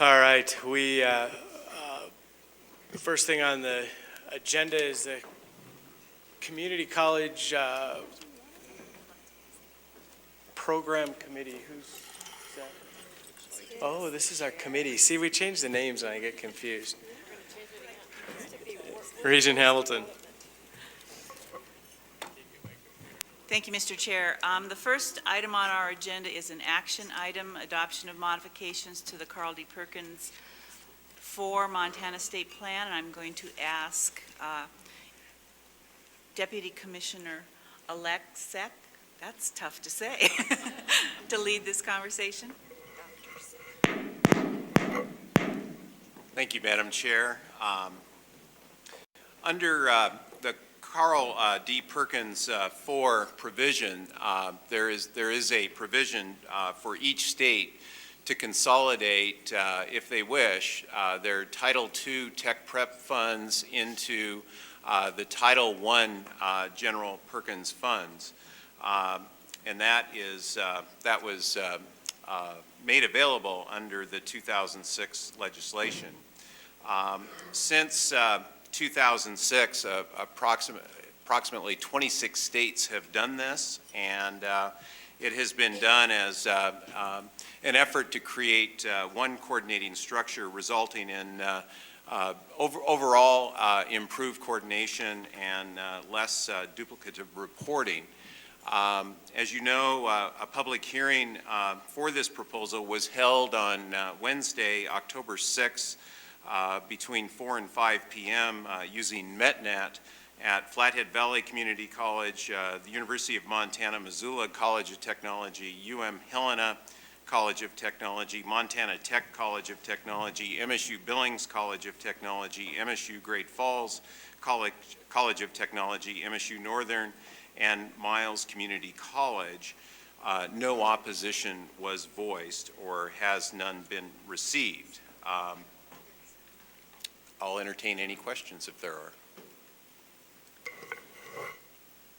All right, first thing on the agenda is the Community College Program Committee. Who's that? Oh, this is our committee. See, we changed the names and I get confused. Regent Hamilton. Thank you, Mr. Chair. The first item on our agenda is an action item, adoption of modifications to the Carl D. Perkins 4 Montana State Plan. And I'm going to ask Deputy Commissioner-elect Sek, that's tough to say, to lead this conversation. Thank you, Madam Chair. Under the Carl D. Perkins 4 provision, there is a provision for each state to consolidate, if they wish, their Title II Tech Prep funds into the Title I General Perkins funds, and that was made available under the 2006 legislation. Since 2006, approximately 26 states have done this, and it has been done as an effort to create one coordinating structure, resulting in overall improved coordination and less duplicative reporting. As you know, a public hearing for this proposal was held on Wednesday, October 6th, between 4 and 5 p.m. Using MetNet at Flathead Valley Community College, the University of Montana, Missoula College of Technology, Helena College of Technology, Montana Tech College of Technology, MSU Billings College of Technology, MSU Great Falls College of Technology, MSU Northern, and Miles Community College. No opposition was voiced, or has none been received. I'll entertain any questions if there are.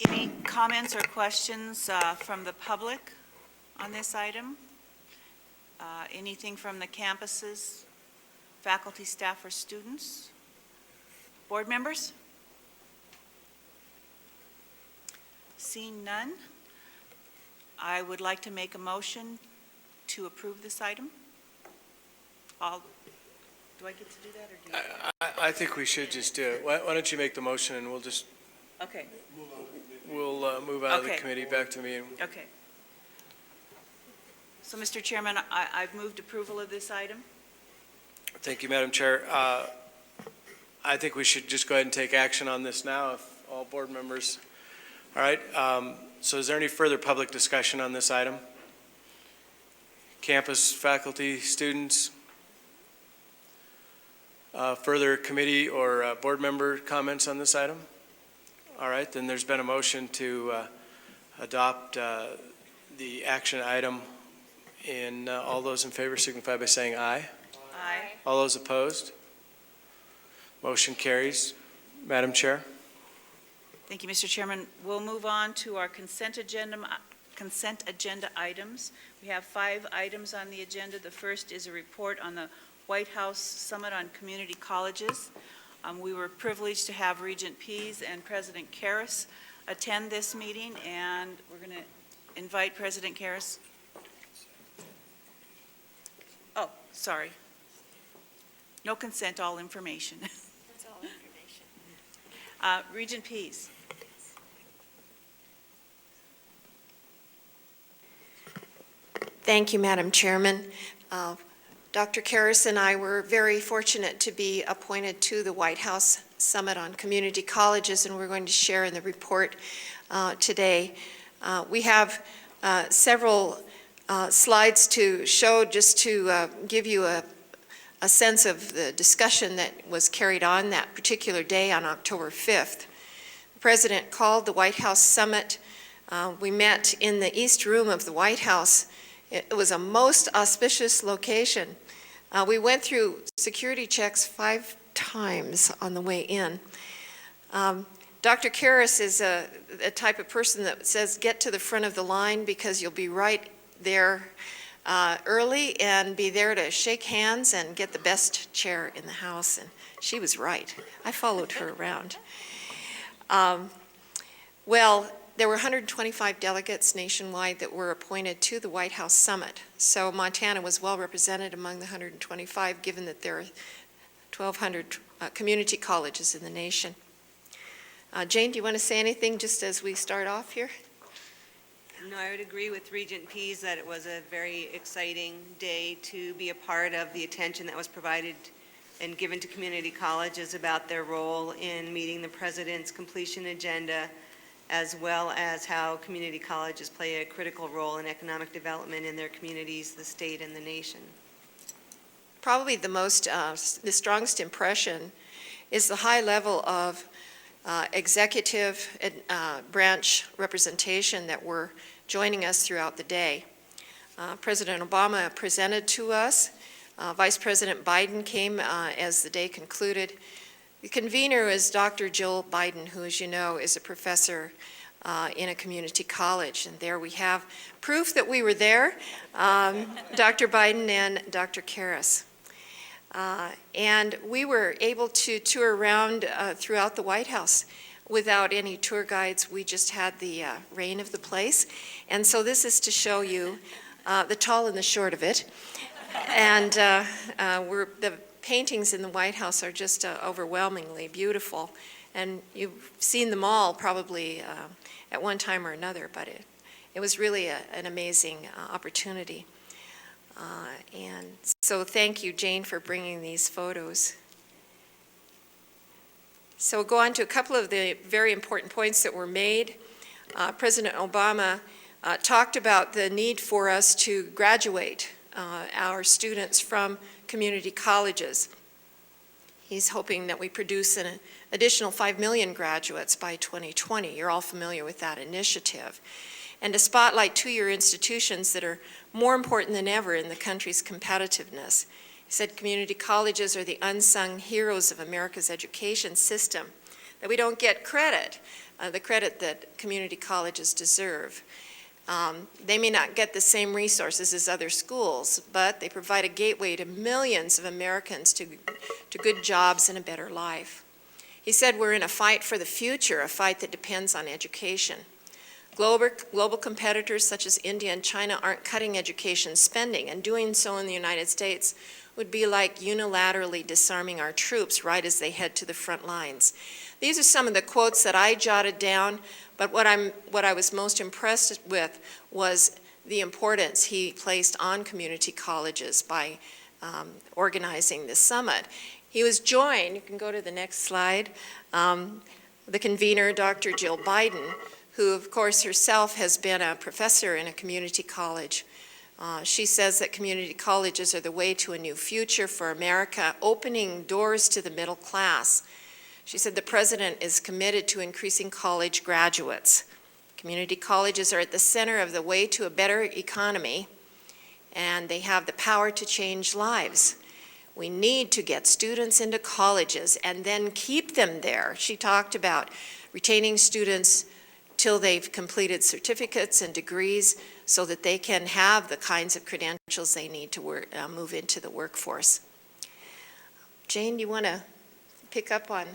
Any comments or questions from the public on this item? Anything from the campuses, faculty, staff, or students? Board members? Seeing none, I would like to make a motion to approve this item. Do I get to do that, or do you? I think we should just do it. Why don't you make the motion and we'll just, Okay. we'll move out of the committee back to me. Okay. So, Mr. Chairman, I've moved approval of this item. Thank you, Madam Chair. I think we should just go ahead and take action on this now, if all board members. All right. So is there any further public discussion on this item? Campus, faculty, students? Further committee or board member comments on this item? All right, then there's been a motion to adopt the action item. And all those in favor signify by saying aye. Aye. All those opposed? Motion carries. Madam Chair. Thank you, Mr. Chairman. We'll move on to our consent agenda items. We have 5 items on the agenda. The first is a report on the White House Summit on Community Colleges. We were privileged to have Regent Pease and President Karis attend this meeting, and we're going to invite President Karis. Oh, sorry. No consent, all information. That's all information. Regent Pease. Thank you, Madam Chairman. Dr. Karis and I were very fortunate to be appointed to the White House Summit on Community Colleges, and we're going to share in the report today. We have several slides to show, just to give you a sense of the discussion that was carried on that particular day on October 5th. The President called the White House Summit. We met in the East Room of the White House. It was a most auspicious location. We went through security checks 5 times on the way in. Dr. Karis is a type of person that says, get to the front of the line because you'll be right there early and be there to shake hands and get the best chair in the house, and she was right. I followed her around. Well, there were 125 delegates nationwide that were appointed to the White House Summit, so Montana was well represented among the 125, given that there are 1,200 community colleges in the nation. Jane, do you want to say anything just as we start off here? No, I would agree with Regent Pease that it was a very exciting day to be a part of the attention that was provided and given to community colleges about their role in meeting the President's completion agenda, as well as how community colleges play a critical role in economic development in their communities, the state, and the nation. Probably the strongest impression is the high level of executive branch representation that were joining us throughout the day. President Obama presented to us. Vice President Biden came as the day concluded. The convener is Dr. Jill Biden, who, as you know, is a professor in a community college. And there we have proof that we were there, Dr. Biden and Dr. Karis. And we were able to tour around throughout the White House without any tour guides. We just had the reign of the place. And so this is to show you the tall and the short of it. And the paintings in the White House are just overwhelmingly beautiful. And you've seen them all probably at one time or another, but it was really an amazing opportunity. And so thank you, Jane, for bringing these photos. So we'll go on to a couple of the very important points that were made. President Obama talked about the need for us to graduate our students from community colleges. He's hoping that we produce an additional 5 million graduates by 2020. You're all familiar with that initiative. And to spotlight two-year institutions that are more important than ever in the country's competitiveness. He said community colleges are the unsung heroes of America's education system, that we don't get credit, the credit that community colleges deserve. They may not get the same resources as other schools, but they provide a gateway to millions of Americans to good jobs and a better life. He said we're in a fight for the future, a fight that depends on education. Global competitors such as India and China aren't cutting education spending, and doing so in the United States would be like unilaterally disarming our troops right as they head to the front lines. These are some of the quotes that I jotted down, but what I was most impressed with was the importance he placed on community colleges by organizing this summit. He was joined, you can go to the next slide, the convener, Dr. Jill Biden, who of course herself has been a professor in a community college. She says that community colleges are the way to a new future for America, opening doors to the middle class. She said the president is committed to increasing college graduates. Community colleges are at the center of the way to a better economy, and they have the power to change lives. We need to get students into colleges and then keep them there. She talked about retaining students till they've completed certificates and degrees so that they can have the kinds of credentials they need to move into the workforce. Jane, do you want to pick up on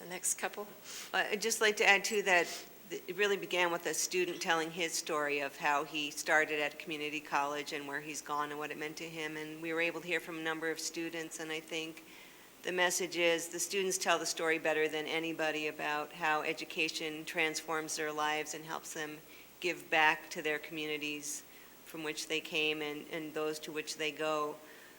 the next couple? I'd just like to add too that it really began with a student telling his story of how he started at a community college and where he's gone and what it meant to him. And we were able to hear from a number of students, and I think the message is the students tell the story better than anybody about how education transforms their lives and helps them give back to their communities from which they came and those to which they go.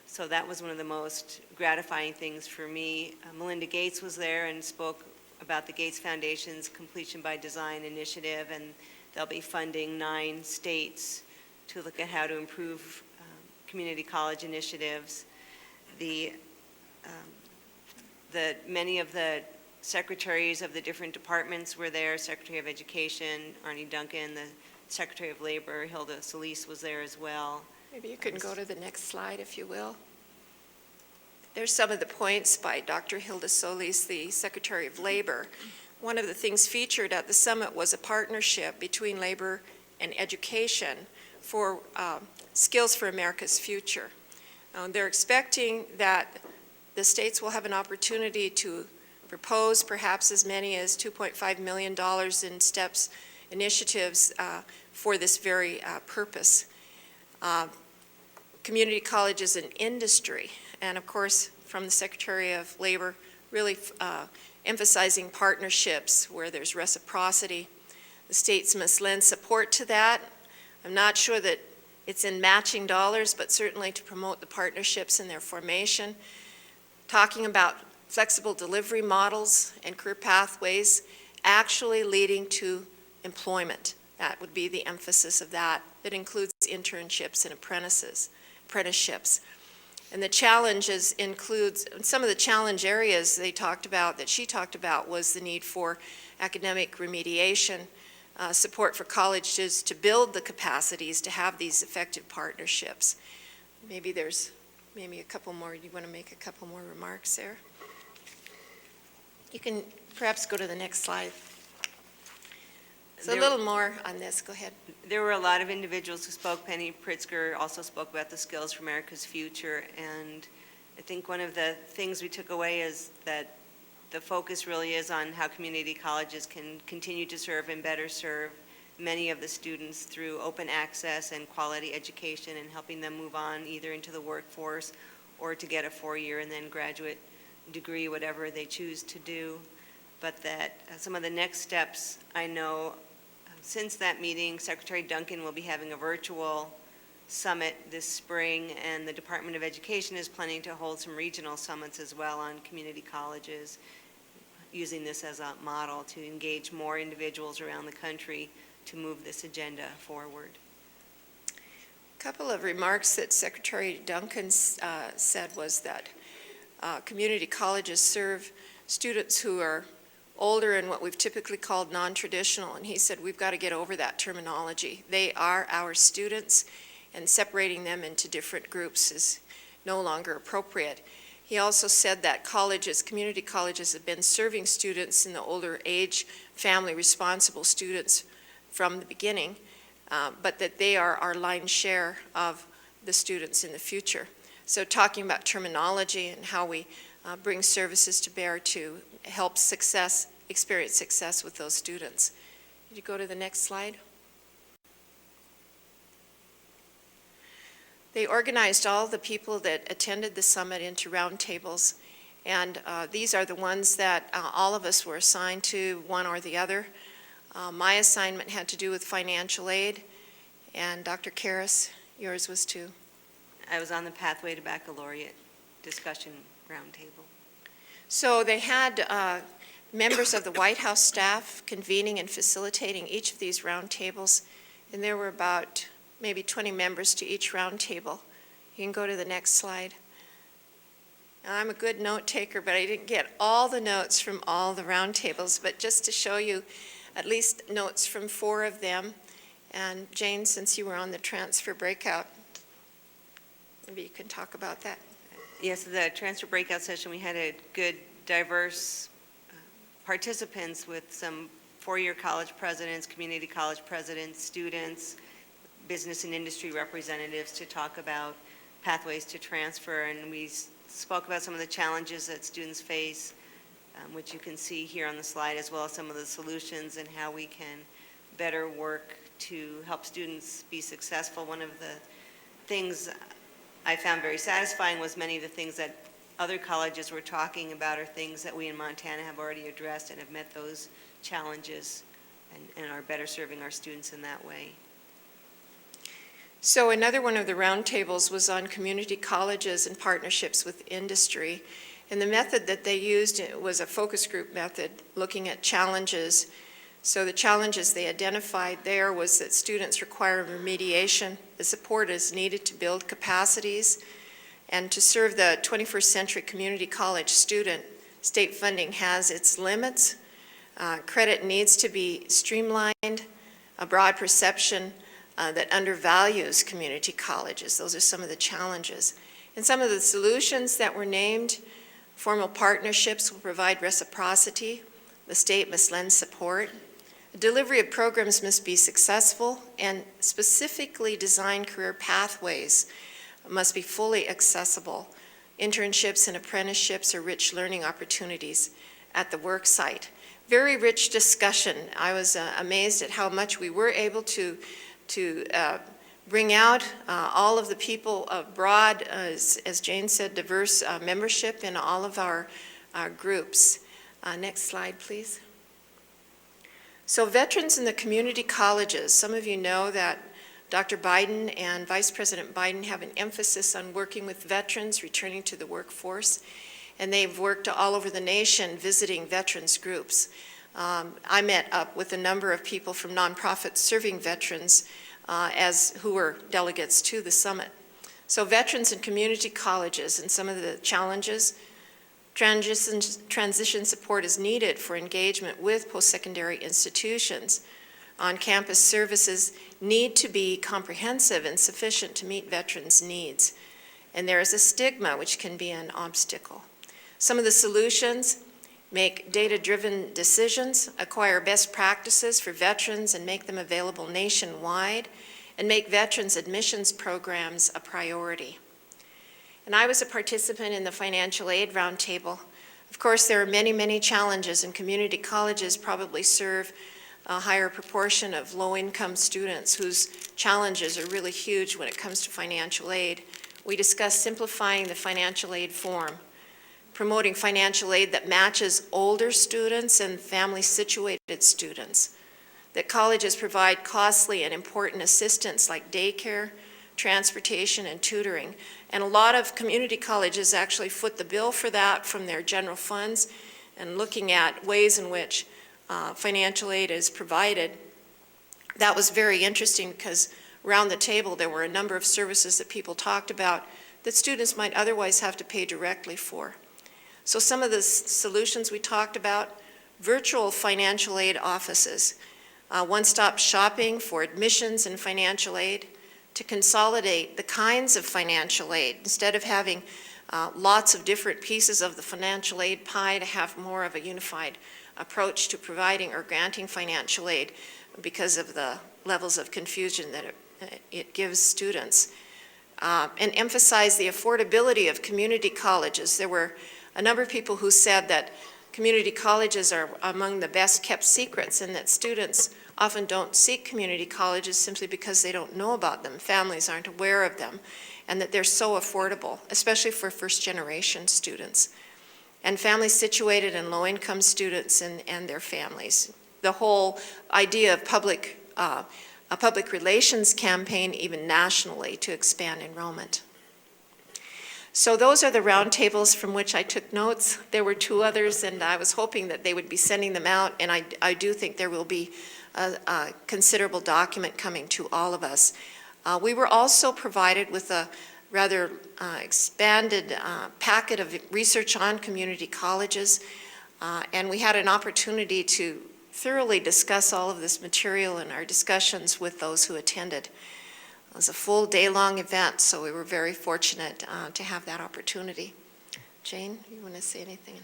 So that was one of the most gratifying things for me. Melinda Gates was there and spoke about the Gates Foundation's Completion by Design initiative, and they'll be funding 9 states to look at how to improve community college initiatives. Many of the secretaries of the different departments were there. Secretary of Education, Arnie Duncan, the Secretary of Labor, Hilda Solis was there as well. Maybe you can go to the next slide, if you will. There's some of the points by Dr. Hilda Solis, the Secretary of Labor. One of the things featured at the summit was a partnership between labor and education for Skills for America's Future. They're expecting that the states will have an opportunity to propose perhaps as many as $2.5 million in STEPS initiatives for this very purpose. Community colleges and industry, and of course from the Secretary of Labor, really emphasizing partnerships where there's reciprocity. The states must lend support to that. I'm not sure that it's in matching dollars, but certainly to promote the partnerships and their formation. Talking about flexible delivery models and career pathways actually leading to employment. That would be the emphasis of that. That includes internships and apprenticeships. And the challenges includes, some of the challenge areas they talked about, that she talked about, was the need for academic remediation, support for colleges to build the capacities to have these effective partnerships. Maybe there's a couple more, you want to make a couple more remarks there? You can perhaps go to the next slide. So a little more on this, go ahead. There were a lot of individuals who spoke. Penny Pritzker also spoke about the Skills for America's Future, and I think one of the things we took away is that the focus really is on how community colleges can continue to serve and better serve many of the students through open access and quality education and helping them move on either into the workforce or to get a 4-year and then graduate degree, whatever they choose to do. But that some of the next steps, I know since that meeting, Secretary Duncan will be having a virtual summit this spring, and the Department of Education is planning to hold some regional summits as well on community colleges, using this as a model to engage more individuals around the country to move this agenda forward. A couple of remarks that Secretary Duncan said was that community colleges serve students who are older and what we've typically called non-traditional, and he said we've got to get over that terminology. They are our students, and separating them into different groups is no longer appropriate. He also said that colleges, community colleges, have been serving students in the older age, family responsible students from the beginning, but that they are our lion's share of the students in the future. So talking about terminology and how we bring services to bear to help experience success with those students. Could you go to the next slide? They organized all the people that attended the summit into roundtables, and these are the ones that all of us were assigned to, one or the other. My assignment had to do with financial aid, and Dr. Karis, yours was too. I was on the Pathway to Baccalaureate discussion roundtable. So they had members of the White House staff convening and facilitating each of these roundtables, and there were about maybe 20 members to each roundtable. You can go to the next slide. I'm a good note taker, but I didn't get all the notes from all the roundtables, but just to show you at least notes from 4 of them. And Jane, since you were on the transfer breakout, maybe you can talk about that. Yes, the transfer breakout session, we had a good, diverse participants with some 4-year college presidents, community college presidents, students, business and industry representatives to talk about pathways to transfer. And we spoke about some of the challenges that students face, which you can see here on the slide, as well as some of the solutions and how we can better work to help students be successful. One of the things I found very satisfying was many of the things that other colleges were talking about are things that we in Montana have already addressed and have met those challenges and are better serving our students in that way. So another one of the roundtables was on community colleges and partnerships with industry. And the method that they used was a focus group method, looking at challenges. So the challenges they identified there was that students require remediation. The support is needed to build capacities. And to serve the 21st century community college student, state funding has its limits. Credit needs to be streamlined, a broad perception that undervalues community colleges. Those are some of the challenges. And some of the solutions that were named: formal partnerships will provide reciprocity. The state must lend support. Delivery of programs must be successful, and specifically designed career pathways must be fully accessible. Internships and apprenticeships are rich learning opportunities at the work site. Very rich discussion. I was amazed at how much we were able to bring out all of the people of broad, as Jane said, diverse membership in all of our groups. Next slide, please. So veterans in the community colleges, some of you know that Dr. Biden and Vice President Biden have an emphasis on working with veterans returning to the workforce, and they've worked all over the nation visiting veterans groups. I met up with a number of people from nonprofits serving veterans who were delegates to the summit. So veterans in community colleges and some of the challenges, transition support is needed for engagement with post-secondary institutions. On-campus services need to be comprehensive and sufficient to meet veterans' needs. And there is a stigma which can be an obstacle. Some of the solutions: make data-driven decisions, acquire best practices for veterans and make them available nationwide, and make veterans admissions programs a priority. And I was a participant in the financial aid roundtable. Of course, there are many, many challenges, and community colleges probably serve a higher proportion of low-income students whose challenges are really huge when it comes to financial aid. We discussed simplifying the financial aid form, promoting financial aid that matches older students and family-situated students, that colleges provide costly and important assistance like daycare, transportation, and tutoring. And a lot of community colleges actually foot the bill for that from their general funds, and looking at ways in which financial aid is provided. That was very interesting because around the table there were a number of services that people talked about that students might otherwise have to pay directly for. So some of the solutions we talked about: virtual financial aid offices, one-stop shopping for admissions and financial aid, to consolidate the kinds of financial aid. Instead of having lots of different pieces of the financial aid pie, to have more of a unified approach to providing or granting financial aid because of the levels of confusion that it gives students. And emphasize the affordability of community colleges. There were a number of people who said that community colleges are among the best kept secrets, and that students often don't seek community colleges simply because they don't know about them. Families aren't aware of them, and that they're so affordable, especially for first-generation students. And families situated in low-income students and their families. The whole idea of a public relations campaign, even nationally, to expand enrollment. So those are the roundtables from which I took notes. There were 2 others, and I was hoping that they would be sending them out, and I do think there will be a considerable document coming to all of us. We were also provided with a rather expanded packet of research on community colleges, and we had an opportunity to thoroughly discuss all of this material in our discussions with those who attended. It was a full day-long event, so we were very fortunate to have that opportunity. Jane, you want to say anything?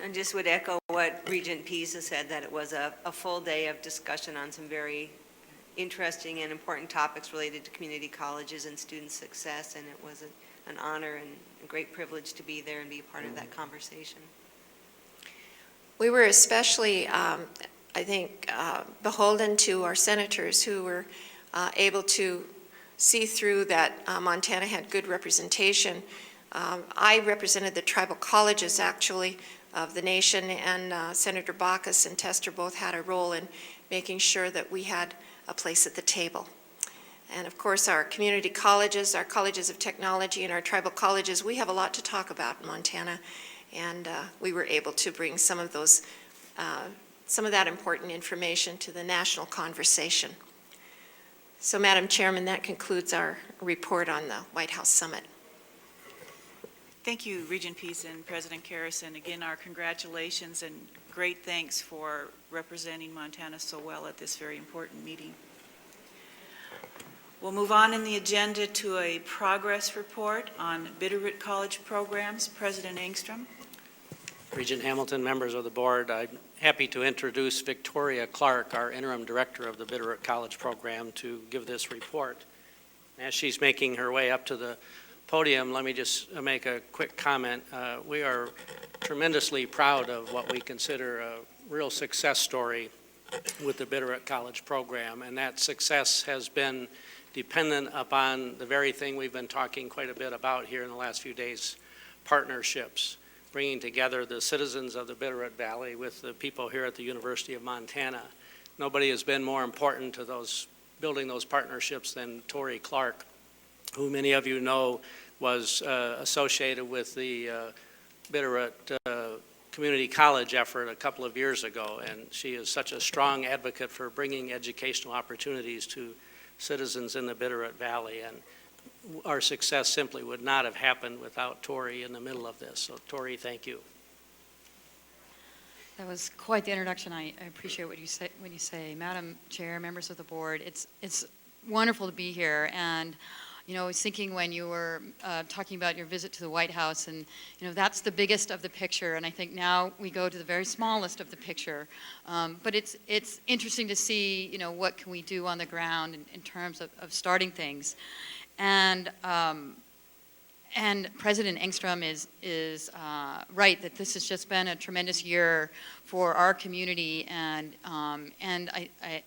I just would echo what Regent Pisa said, that it was a full day of discussion on some very interesting and important topics related to community colleges and student success, and it was an honor and a great privilege to be there and be a part of that conversation. We were especially, I think, beholden to our senators who were able to see through that Montana had good representation. I represented the tribal colleges, actually, of the nation, and Senator Baucus and Tester both had a role in making sure that we had a place at the table. And of course, our community colleges, our colleges of technology, and our tribal colleges, we have a lot to talk about in Montana, and we were able to bring some of that important information to the national conversation. So, Madam Chairman, that concludes our report on the White House Summit. Thank you, Regent Peace and President Karis, and again, our congratulations and great thanks for representing Montana so well at this very important meeting. We'll move on in the agenda to a progress report on Bitterroot College programs. President Engstrom. Regent Hamilton, members of the board, I'm happy to introduce Victoria Clark, our interim director of the Bitterroot College program, to give this report. As she's making her way up to the podium, let me just make a quick comment. We are tremendously proud of what we consider a real success story with the Bitterroot College program, and that success has been dependent upon the very thing we've been talking quite a bit about here in the last few days, partnerships, bringing together the citizens of the Bitterroot Valley with the people here at the University of Montana. Nobody has been more important to building those partnerships than Tori Clark, who many of you know was associated with the Bitterroot Community College effort a couple of years ago, and she is such a strong advocate for bringing educational opportunities to citizens in the Bitterroot Valley, and our success simply would not have happened without Tori in the middle of this. So Tori, thank you. That was quite the introduction. I appreciate what you say when you say, Madam Chair, members of the board. It's wonderful to be here, and you know, I was thinking when you were talking about your visit to the White House, and you know, that's the biggest of the picture, and I think now we go to the very smallest of the picture. But it's interesting to see, you know, what can we do on the ground in terms of starting things. And President Engstrom is right that this has just been a tremendous year for our community, and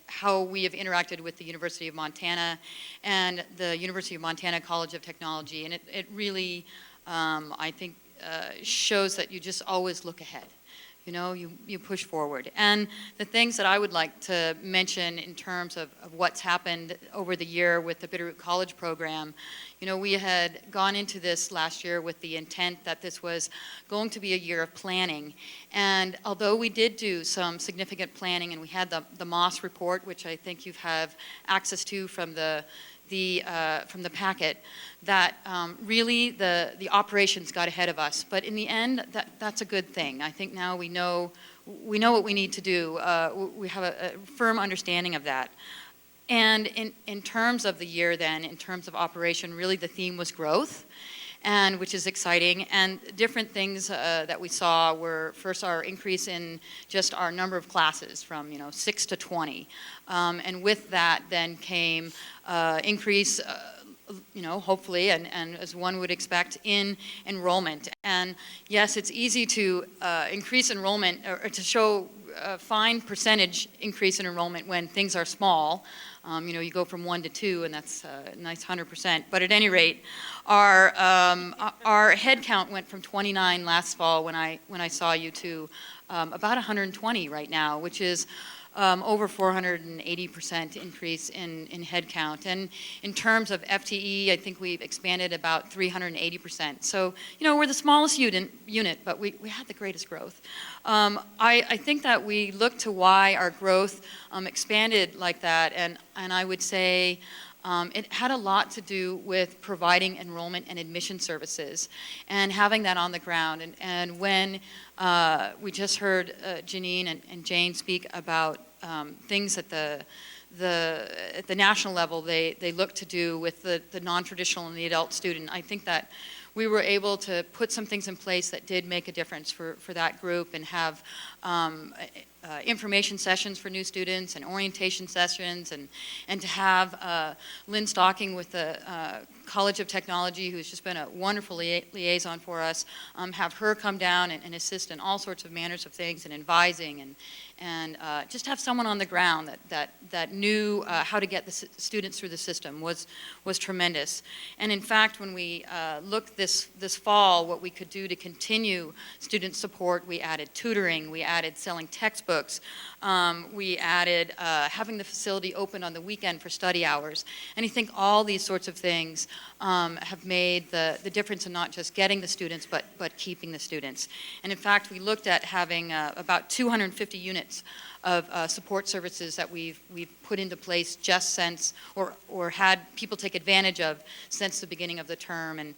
how we have interacted with the University of Montana and the University of Montana College of Technology, and it really, I think, shows that you just always look ahead. You know, you push forward. And the things that I would like to mention in terms of what's happened over the year with the Bitterroot College program, you know, we had gone into this last year with the intent that this was going to be a year of planning. And although we did do some significant planning, and we had the MUS report, which I think you have access to from the packet, that really the operations got ahead of us. But in the end, that's a good thing. I think now we know what we need to do. We have a firm understanding of that. And in terms of the year then, in terms of operation, really the theme was growth, and which is exciting. And different things that we saw were, first, our increase in just our number of classes from 6 to 20. And with that then came increase, hopefully, and as one would expect, in enrollment. And yes, it's easy to increase enrollment, or to show a fine percentage increase in enrollment when things are small. You go from 1 to 2, and that's a nice 100%. But at any rate, our head count went from 29 last fall when I saw you to about 120 right now, which is over 480% increase in head count. And in terms of FTE, I think we've expanded about 380%. So, we're the smallest unit, but we had the greatest growth. I think that we look to why our growth expanded like that, and I would say it had a lot to do with providing enrollment and admission services and having that on the ground. And when we just heard Janine and Jane speak about things at the national level they look to do with the non-traditional and the adult student, I think that we were able to put some things in place that did make a difference for that group, and have information sessions for new students and orientation sessions, and to have Lynn Stocking with the College of Technology, who's just been a wonderful liaison for us, have her come down and assist in all sorts of manners of things, and advising, and just have someone on the ground that knew how to get the students through the system was tremendous. And in fact, when we looked this fall, what we could do to continue student support, we added tutoring, we added selling textbooks, we added having the facility open on the weekend for study hours. And I think all these sorts of things have made the difference in not just getting the students, but keeping the students. And in fact, we looked at having about 250 units of support services that we've put into place just since, or had people take advantage of since the beginning of the term. And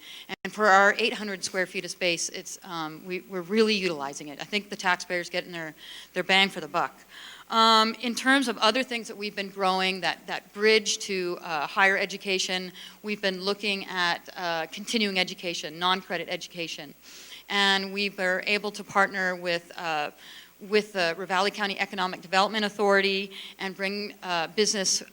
for our 800 square feet of space, we're really utilizing it. I think the taxpayers getting their bang for the buck. In terms of other things that we've been growing, that bridge to higher education, we've been looking at continuing education, non-credit education. And we were able to partner with the Ravalli County Economic Development Authority and bring business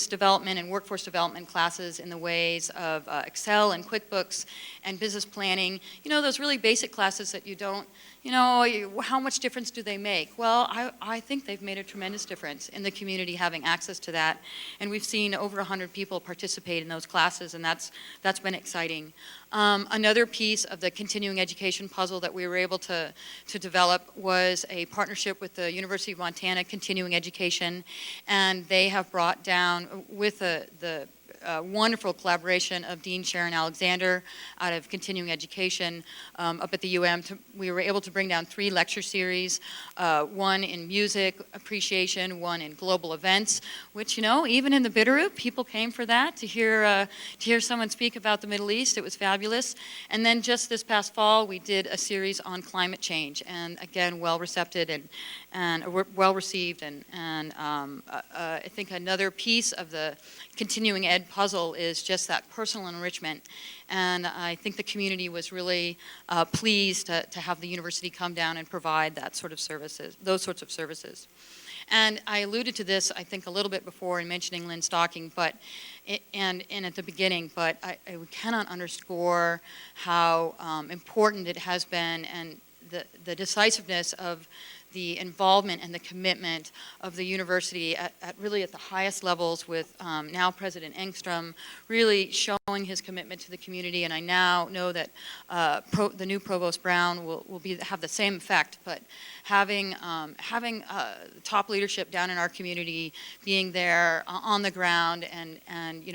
development and workforce development classes in the ways of Excel and QuickBooks and business planning. You know, those really basic classes that you don't, how much difference do they make? Well, I think they've made a tremendous difference in the community having access to that. And we've seen over 100 people participate in those classes, and that's been exciting. Another piece of the continuing education puzzle that we were able to develop was a partnership with the University of Montana Continuing Education, and they have brought down, with the wonderful collaboration of Dean Sharon Alexander out of Continuing Education up at the UM. We were able to bring down 3 lecture series, one in music appreciation, one in global events, which, even in the Bitterroot, people came for that, to hear someone speak about the Middle East. It was fabulous. And then just this past fall, we did a series on climate change, and again, well-received and well-received. And I think another piece of the continuing ed puzzle is just that personal enrichment. And I think the community was really pleased to have the university come down and provide that sort of services, those sorts of services. And I alluded to this, I think, a little bit before in mentioning Lynn Stocking, and at the beginning, but I cannot underscore how important it has been, and the decisiveness of the involvement and the commitment of the university at really at the highest levels, with now President Engstrom really showing his commitment to the community. And I now know that the new Provost Brown will have the same effect, but having top leadership down in our community, being there on the ground and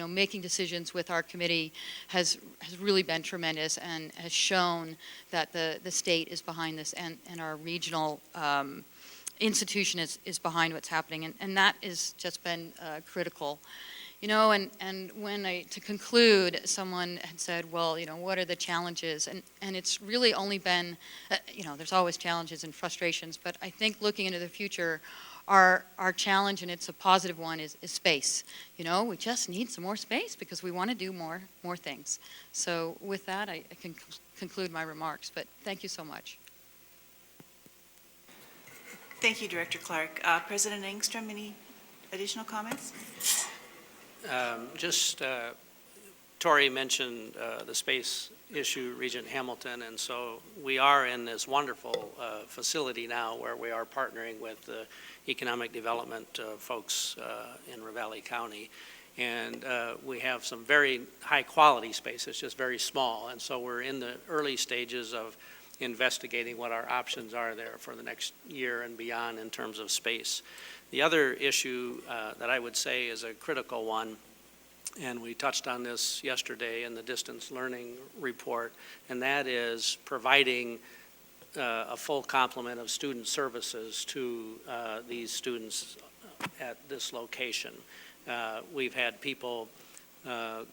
making decisions with our committee has really been tremendous, and has shown that the state is behind this, and our regional institution is behind what's happening, and that has just been critical. And when to conclude, someone had said, well, what are the challenges? And it's really only been, there's always challenges and frustrations, but I think looking into the future, our challenge, and it's a positive one, is space. We just need some more space because we want to do more things. So with that, I can conclude my remarks, but thank you so much. Thank you, Director Clark. President Engstrom, any additional comments? Tori mentioned the space issue, Regent Hamilton, and so we are in this wonderful facility now where we are partnering with the economic development folks in Ravalli County. And we have some very high quality space. It's just very small, and so we're in the early stages of investigating what our options are there for the next year and beyond in terms of space. The other issue that I would say is a critical one, and we touched on this yesterday in the distance learning report, and that is providing a full complement of student services to these students at this location. We've had people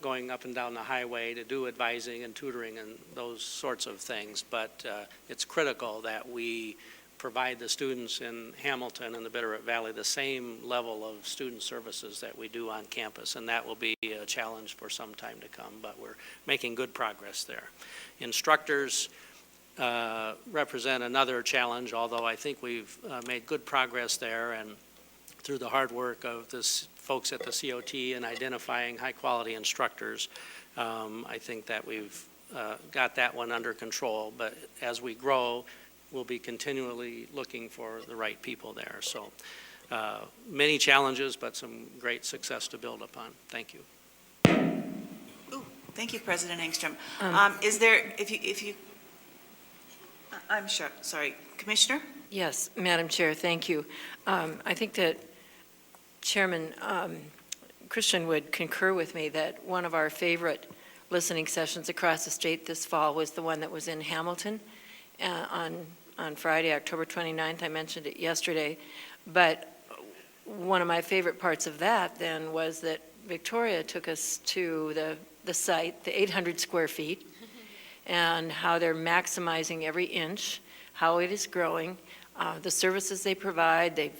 going up and down the highway to do advising and tutoring and those sorts of things, but it's critical that we provide the students in Hamilton and the Bitterroot Valley the same level of student services that we do on campus, and that will be a challenge for some time to come, but we're making good progress there. Instructors represent another challenge, although I think we've made good progress there, and through the hard work of this folks at the COT and identifying high-quality instructors, I think that we've got that one under control. But as we grow, we'll be continually looking for the right people there. So many challenges, but some great success to build upon. Thank you. Ooh, thank you, President Engstrom. Is there, if you, I'm sure, sorry, Commissioner? Yes, Madam Chair, thank you. I think that Chairman Christian would concur with me that one of our favorite listening sessions across the state this fall was the one that was in Hamilton on Friday, October 29th. I mentioned it yesterday. But one of my favorite parts of that then was that Victoria took us to the site, the 800 square feet, and how they're maximizing every inch, how it is growing, the services they provide. They've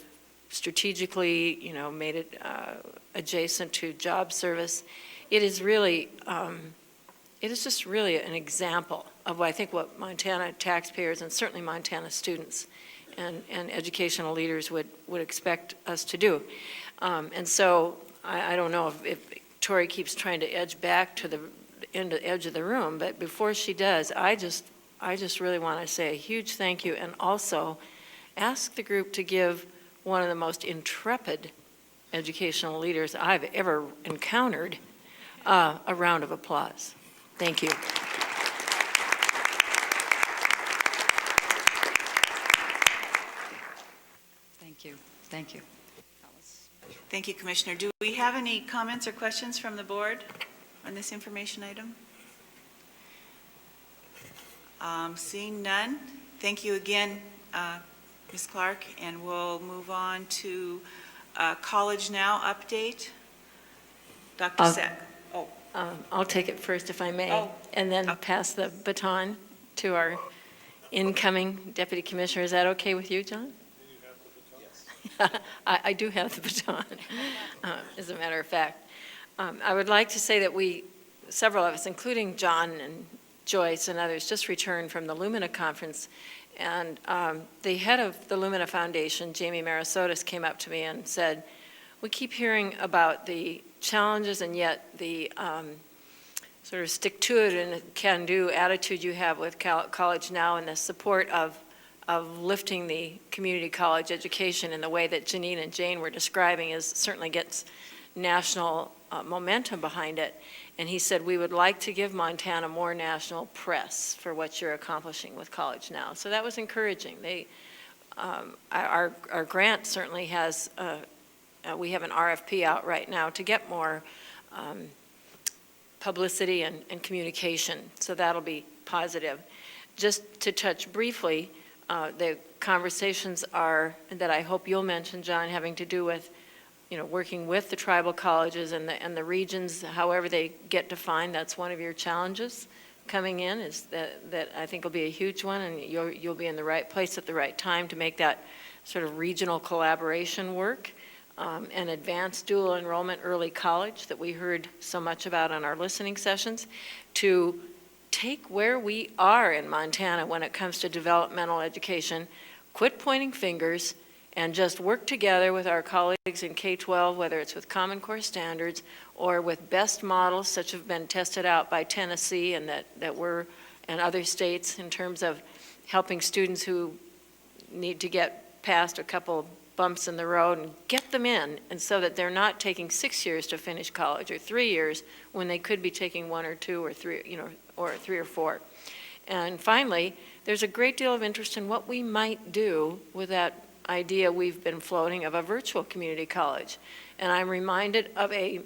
strategically, made it adjacent to job service. It is really, it is just really an example of I think what Montana taxpayers and certainly Montana students and educational leaders would expect us to do. And so I don't know if Tori keeps trying to edge back to the edge of the room, but before she does, I just really want to say a huge thank you, and also ask the group to give one of the most intrepid educational leaders I've ever encountered a round of applause. Thank you. Thank you. Thank you. Thank you, Commissioner. Do we have any comments or questions from the board on this information item? Seeing none, thank you again, Ms. Clark, and we'll move on to College Now update. Dr. Sack. Oh, I'll take it first if I may, Oh. and then pass the baton to our incoming Deputy Commissioner. Is that okay with you, John? I do have the baton, as a matter of fact. I would like to say that several of us, including John and Joyce and others, just returned from the Lumina conference, and the head of the Lumina Foundation, Jamie Marasotis, came up to me and said, we keep hearing about the challenges and yet the sort of stick-to-it and can-do attitude you have with College Now and the support of lifting the community college education in the way that Janine and Jane were describing certainly gets national momentum behind it. And he said, we would like to give Montana more national press for what you're accomplishing with College Now. So that was encouraging. Our grant certainly has, we have an RFP out right now to get more publicity and communication. So that'll be positive. Just to touch briefly, the conversations that I hope you'll mention, John, having to do with, working with the tribal colleges and the regions, however they get defined. That's one of your challenges coming in, is that I think will be a huge one, and you'll be in the right place at the right time to make that sort of regional collaboration work. And advanced dual enrollment early college that we heard so much about on our listening sessions, to take where we are in Montana when it comes to developmental education, quit pointing fingers, and just work together with our colleagues in K-12, whether it's with Common Core standards or with best models such have been tested out by Tennessee and and other states in terms of helping students who need to get past a couple bumps in the road and get them in, and so that they're not taking 6 years to finish college or 3 years when they could be taking 1 or 2 or 3, or 3 or 4. And finally, there's a great deal of interest in what we might do with that idea we've been floating of a virtual community college. And I'm reminded of a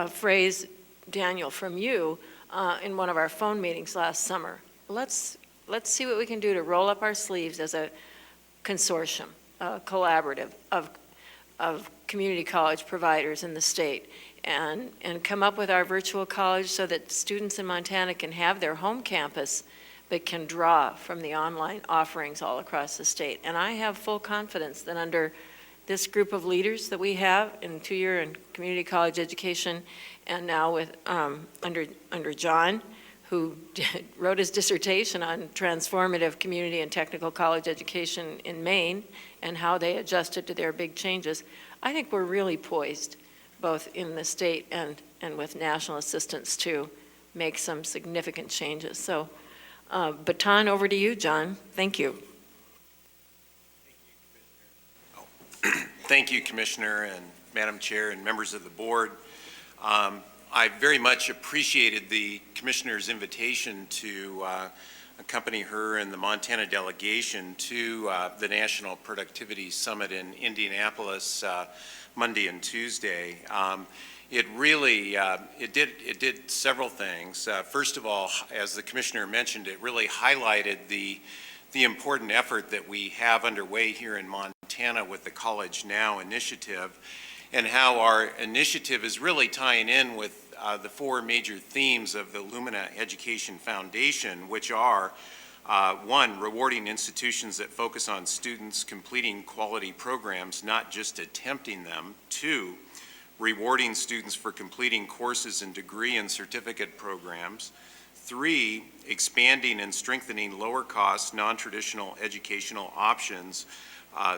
phrase, Daniel, from you in one of our phone meetings last summer. Let's see what we can do to roll up our sleeves as a consortium, collaborative of community college providers in the state, and come up with our virtual college so that students in Montana can have their home campus but can draw from the online offerings all across the state. And I have full confidence that under this group of leaders that we have in 2-year and community college education, and now with under John, who wrote his dissertation on transformative community and technical college education in Maine and how they adjusted to their big changes, I think we're really poised, both in the state and with national assistance, to make some significant changes. So baton over to you, John. Thank you. Thank you, Commissioner and Madam Chair and members of the board. I very much appreciated the Commissioner's invitation to accompany her and the Montana delegation to the National Productivity Summit in Indianapolis Monday and Tuesday. It really, it did several things. First of all, as the Commissioner mentioned, it really highlighted the important effort that we have underway here in Montana Montana with the College Now initiative, and how our initiative is really tying in with the four major themes of the Lumina Education Foundation, which are one, rewarding institutions that focus on students completing quality programs, not just attempting them. Two, rewarding students for completing courses in degree and certificate programs. Three, expanding and strengthening lower-cost, non-traditional educational options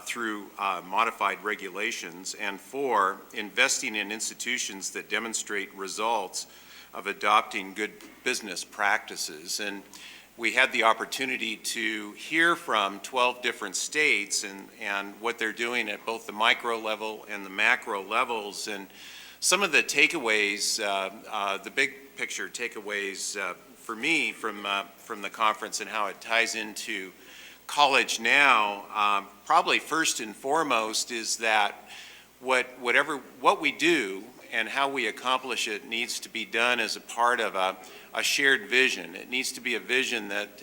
through modified regulations. And four, investing in institutions that demonstrate results of adopting good business practices. And we had the opportunity to hear from 12 different states and what they're doing at both the micro level and the macro levels. And some of the takeaways, the big picture takeaways for me from the conference and how it ties into College Now, probably first and foremost is that what we do and how we accomplish it needs to be done as a part of a shared vision. It needs to be a vision that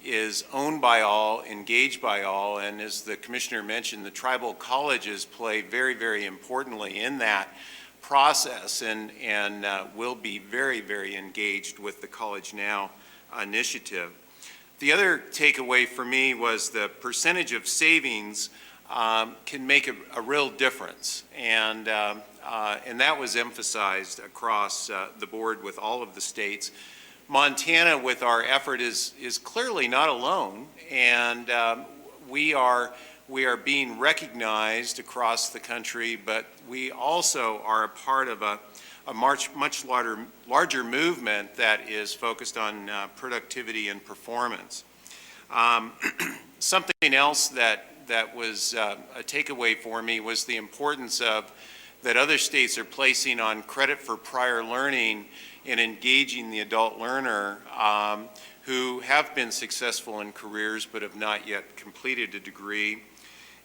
is owned by all, engaged by all, and as the Commissioner mentioned, the tribal colleges play very, very importantly in that process and will be very, very engaged with the College Now initiative. The other takeaway for me was the percentage of savings can make a real difference, and that was emphasized across the board with all of the states. Montana, with our effort, is clearly not alone, and we are being recognized across the country, but we also are a part of a much larger movement that is focused on productivity and performance. Something else that was a takeaway for me was the importance of that other states are placing on credit for prior learning and engaging the adult learner who have been successful in careers but have not yet completed a degree,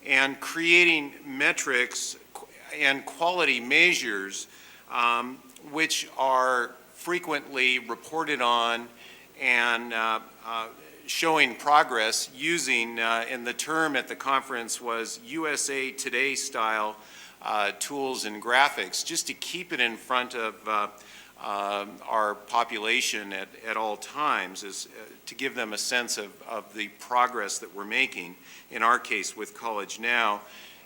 and creating metrics and quality measures which are frequently reported on and showing progress using, and the term at the conference was USA Today style tools and graphics, just to keep it in front of our population at all times, is to give them a sense of the progress that we're making, in our case with College Now.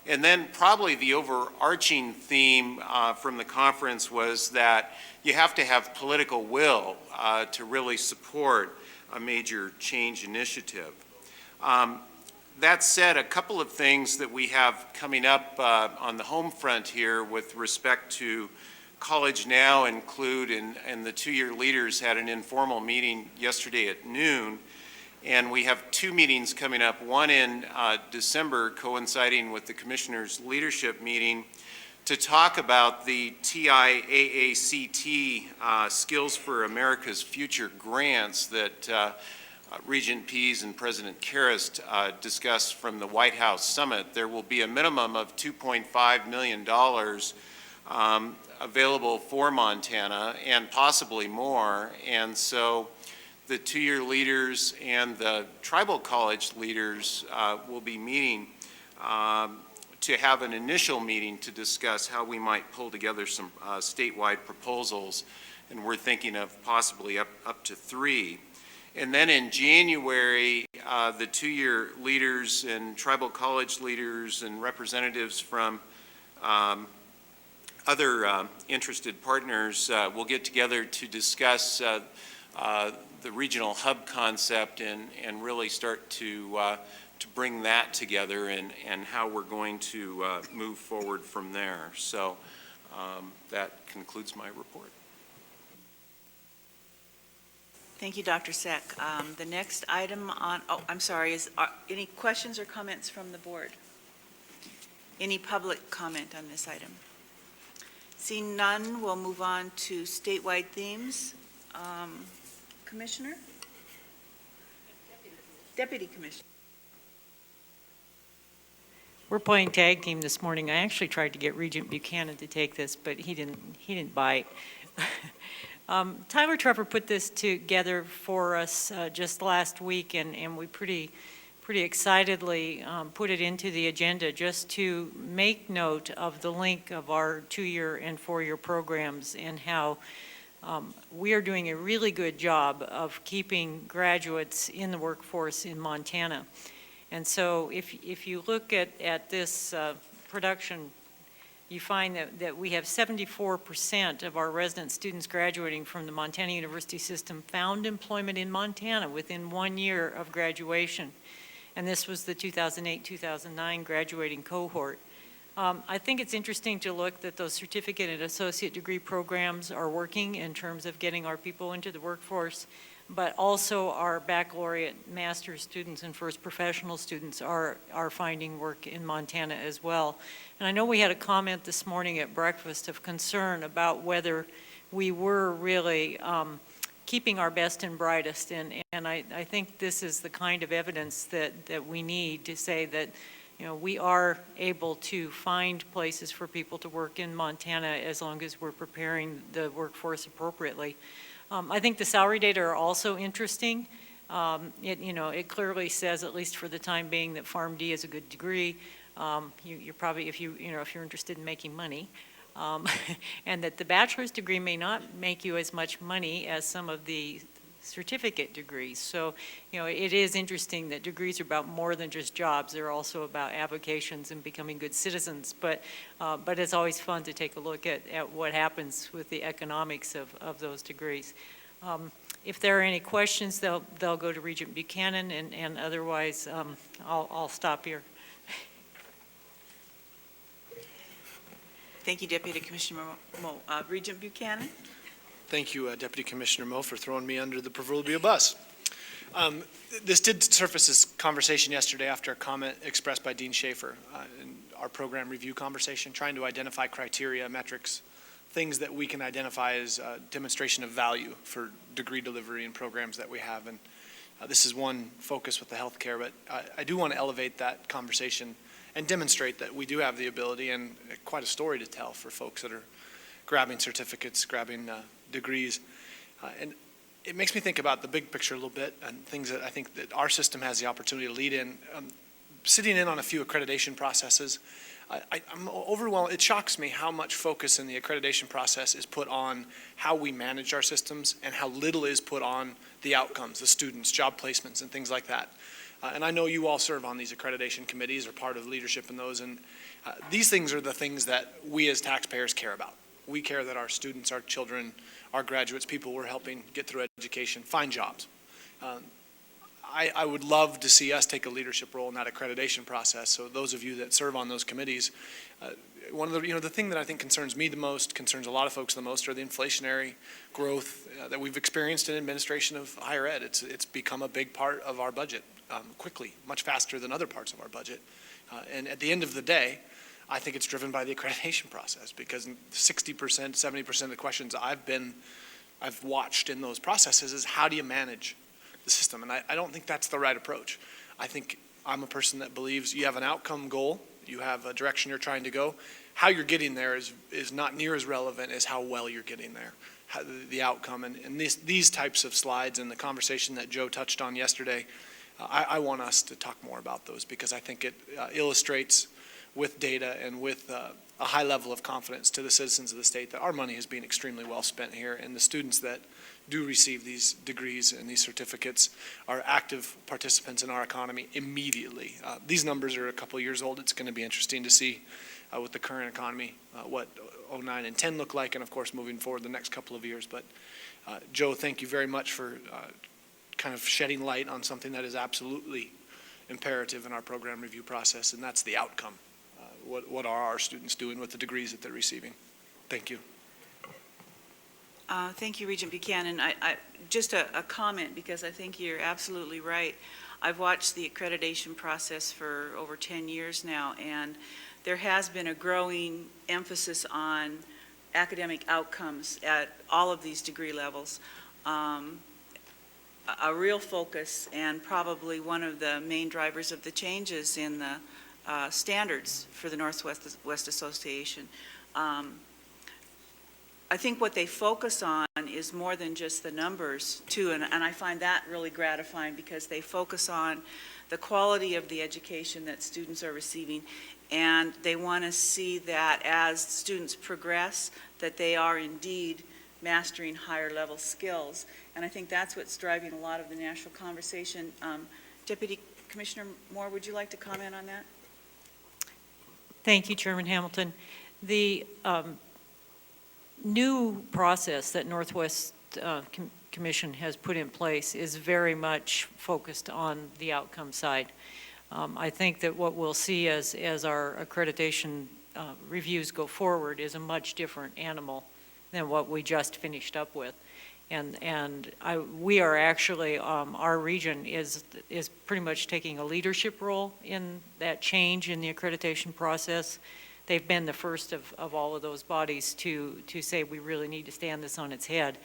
And then probably the overarching theme from the conference was that you have to have political will to really support a major change initiative. That said, a couple of things that we have coming up on the home front here with respect to College Now include, and the two-year leaders had an informal meeting yesterday at noon, and we have two meetings coming up, one in December coinciding with the Commissioner's leadership meeting to talk about the TIAACT Skills for America's Future grants that Regent Pease and President Karis discussed from the White House Summit. There will be a minimum of $2.5 million available for Montana and possibly more. And so the two-year leaders and the tribal college leaders will be meeting to have an initial meeting to discuss how we might pull together some statewide proposals, and we're thinking of possibly up to 3. And then in January, the two-year leaders and tribal college leaders and representatives from other interested partners will get together to discuss the regional hub concept and really start to bring that together and how we're going to move forward from there. So that concludes my report. Thank you, Dr. Seck. The next item on, I'm sorry, is any questions or comments from the board? Any public comment on this item? Seeing none, we'll move on to statewide themes. Commissioner? Deputy Commissioner. We're playing tag team this morning. I actually tried to get Regent Buchanan to take this, but he didn't bite. Tyler Trevor put this together for us just last week, and we pretty pretty excitedly put it into the agenda just to make note of the link of our 2-year and 4-year programs and how we are doing a really good job of keeping graduates in the workforce in Montana. And so if you look at this production, you find that we have 74% of our resident students graduating from the Montana University system found employment in Montana within 1 year of graduation. And this was the 2008-2009 graduating cohort. I think it's interesting to look that those certificate and associate degree programs are working in terms of getting our people into the workforce, but also our baccalaureate master's students and first professional students are finding work in Montana as well. And I know we had a comment this morning at breakfast of concern about whether we were really keeping our best and brightest, and I think this is the kind of evidence that we need to say that we are able to find places for people to work in Montana as long as we're preparing the workforce appropriately. I think the salary data are also interesting. It clearly says, at least for the time being, that PharmD is a good degree. You're probably, if you're interested in making money, and that the bachelor's degree may not make you as much money as some of the certificate degrees. So, it is interesting that degrees are about more than just jobs. They're also about avocations and becoming good citizens. But it's always fun to take a look at what happens with the economics of those degrees. If there are any questions, they'll go to Regent Buchanan, and otherwise, I'll stop here. Thank you, Deputy Commissioner Moe. Regent Buchanan? Thank you, Deputy Commissioner Moe, for throwing me under the proverbial bus. This did surface as conversation yesterday after a comment expressed by Dean Schaefer in our program review conversation, trying to identify criteria, metrics, things that we can identify as a demonstration of value for degree delivery and programs that we have. And this is one focus with the healthcare, but I do want to elevate that conversation and demonstrate that we do have the ability and quite a story to tell for folks that are grabbing certificates, grabbing degrees. And it makes me think about the big picture a little bit and things that I think that our system has the opportunity to lead in. Sitting in on a few accreditation processes, I'm overwhelmed. It shocks me how much focus in the accreditation process is put on how we manage our systems and how little is put on the outcomes, the students, job placements, and things like that. And I know you all serve on these accreditation committees or part of leadership in those, and these things are the things that we as taxpayers care about. We care that our students, our children, our graduates, people we're helping get through education, find jobs. I would love to see us take a leadership role in that accreditation process. So those of you that serve on those committees, one of the thing that I think concerns me the most, concerns a lot of folks the most, are the inflationary growth that we've experienced in administration of higher ed. It's become a big part of our budget quickly, much faster than other parts of our budget. And at the end of the day, I think it's driven by the accreditation process, because 60%, 70% of the questions I've watched in those processes is how do you manage the system? And I don't think that's the right approach. I think I'm a person that believes you have an outcome goal, you have a direction you're trying to go. How you're getting there is not near as relevant as how well you're getting there, the outcome. And these types of slides and the conversation that Joe touched on yesterday, I want us to talk more about those, because I think it illustrates with data and with a high level of confidence to the citizens of the state that our money is being extremely well spent here, and the students that do receive these degrees and these certificates are active participants in our economy immediately. These numbers are a couple years old. It's going to be interesting to see with the current economy what 09 and 10 look like, and of course moving forward the next couple of years. But Joe, thank you very much for kind of shedding light on something that is absolutely imperative in our program review process, and that's the outcome. What are our students doing with the degrees that they're receiving? Thank you. Thank you, Regent Buchanan. Just a comment, because I think you're absolutely right. I've watched the accreditation process for over 10 years now, and there has been a growing emphasis on academic outcomes at all of these degree levels. A real focus, and probably one of the main drivers of the changes in the standards for the Northwest Association. I think what they focus on is more than just the numbers, too, and I find that really gratifying because they focus on the quality of the education that students are receiving, and they want to see that as students progress, that they are indeed mastering higher level skills. And I think that's what's driving a lot of the national conversation. Deputy Commissioner Moore, would you like to comment on that? Thank you, Chairman Hamilton. The new process that Northwest Commission has put in place is very much focused on the outcome side. I think that what we'll see as our accreditation reviews go forward is a much different animal than what we just finished up with. We are actually, our region is pretty much taking a leadership role in that change in the accreditation process. They've been the first of all of those bodies to say we really need to stand this on its head.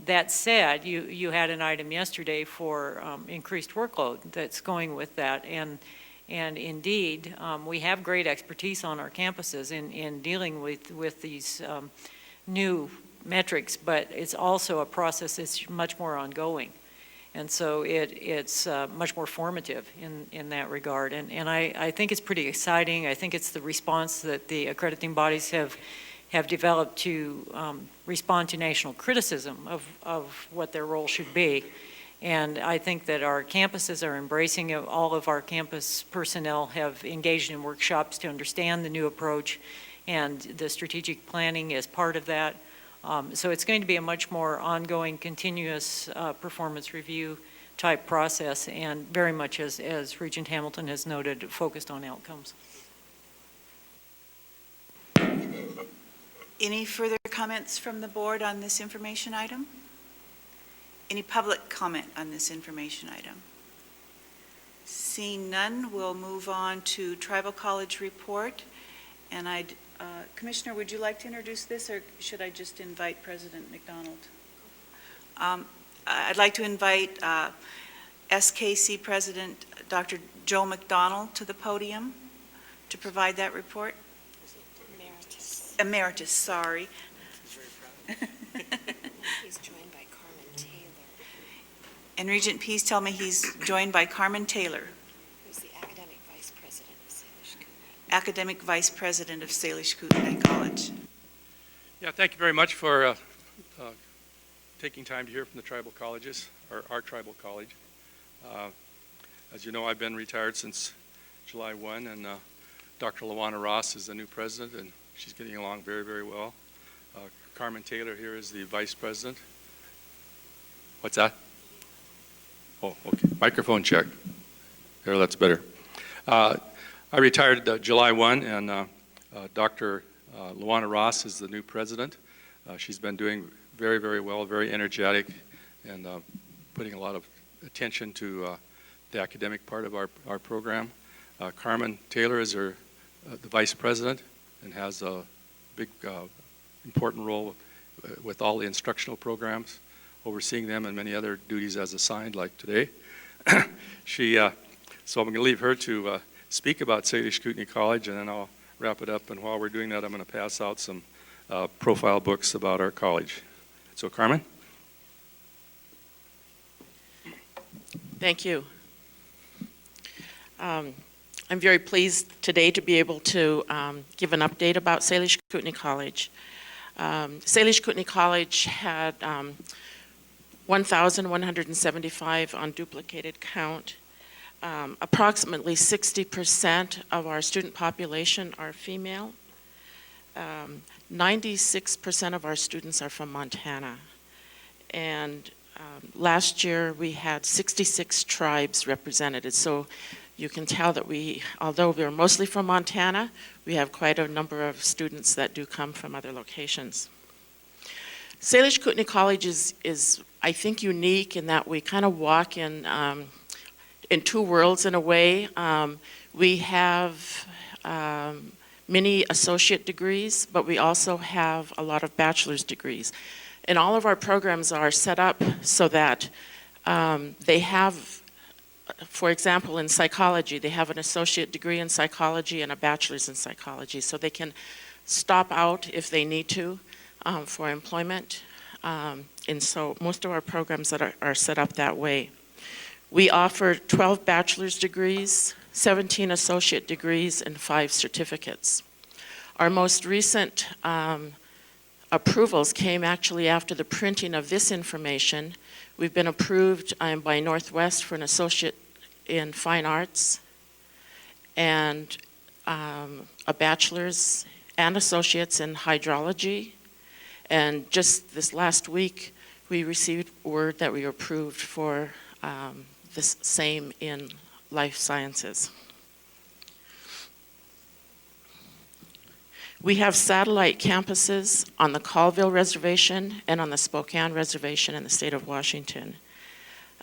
That said, you had an item yesterday for increased workload that's going with that, and indeed, we have great expertise on our campuses in dealing with these new metrics, but it's also a process that's much more ongoing. And so it's much more formative in that regard. And I think it's pretty exciting. I think it's the response that the accrediting bodies have developed to respond to national criticism of what their role should be. And I think that our campuses are embracing it. All of our campus personnel have engaged in workshops to understand the new approach, and the strategic planning is part of that. So it's going to be a much more ongoing, continuous performance review type process, and very much, as Regent Hamilton has noted, focused on outcomes. Any further comments from the board on this information item? Any public comment on this information item? Seeing none, we'll move on to Tribal College report. And Commissioner, would you like to introduce this, or should I just invite President McDonald? I'd like to invite SKC President Dr. Joe McDonald to the podium to provide that report. Emeritus, sorry. He's joined by Carmen Taylor, And Regent Pease tell me he's joined by Carmen Taylor, who's the academic vice president of Salish Kootenai. academic vice president of Salish Kootenai College. Yeah, thank you very much for taking time to hear from the tribal colleges, or our tribal college. As you know, I've been retired since July 1, and Dr. LaWanna Ross is the new president, and she's getting along very, very well. Carmen Taylor here is the vice president. What's that? Oh, okay. Microphone check. There, that's better. I retired July 1, and Dr. LaWanna Ross is the new president. She's been doing very, very well, very energetic, and putting a lot of attention to the academic part of our program. Carmen Taylor is the vice president and has a big, important role with all the instructional programs, overseeing them and many other duties as assigned, like today. So I'm going to leave her to speak about Salish Kootenai College, and then I'll wrap it up. And while we're doing that, I'm going to pass out some profile books about our college. So, Carmen? Thank you. I'm very pleased today to be able to give an update about Salish Kootenai College. Salish Kootenai College had 1,175 on duplicated count. Approximately 60% of our student population are female. 96% of our students are from Montana. And last year we had 66 tribes represented. So you can tell that although we're mostly from Montana, we have quite a number of students that do come from other locations. Salish Kootenai College is, I think, unique in that we kind of walk in two worlds in a way. We have many associate degrees, but we also have a lot of bachelor's degrees. And all of our programs are set up so that they have, for example, in psychology, they have an associate degree in psychology and a bachelor's in psychology, so they can stop out if they need to. for employment. And so most of our programs that are set up that way. We offer 12 bachelor's degrees, 17 associate degrees, and 5 certificates. Our most recent approvals came actually after the printing of this information. We've been approved by Northwest for an associate in fine arts and a bachelor's and associates in hydrology. And just this last week, we received word that we were approved for this same in life sciences. We have satellite campuses on the Colville Reservation and on the Spokane Reservation in the state of Washington.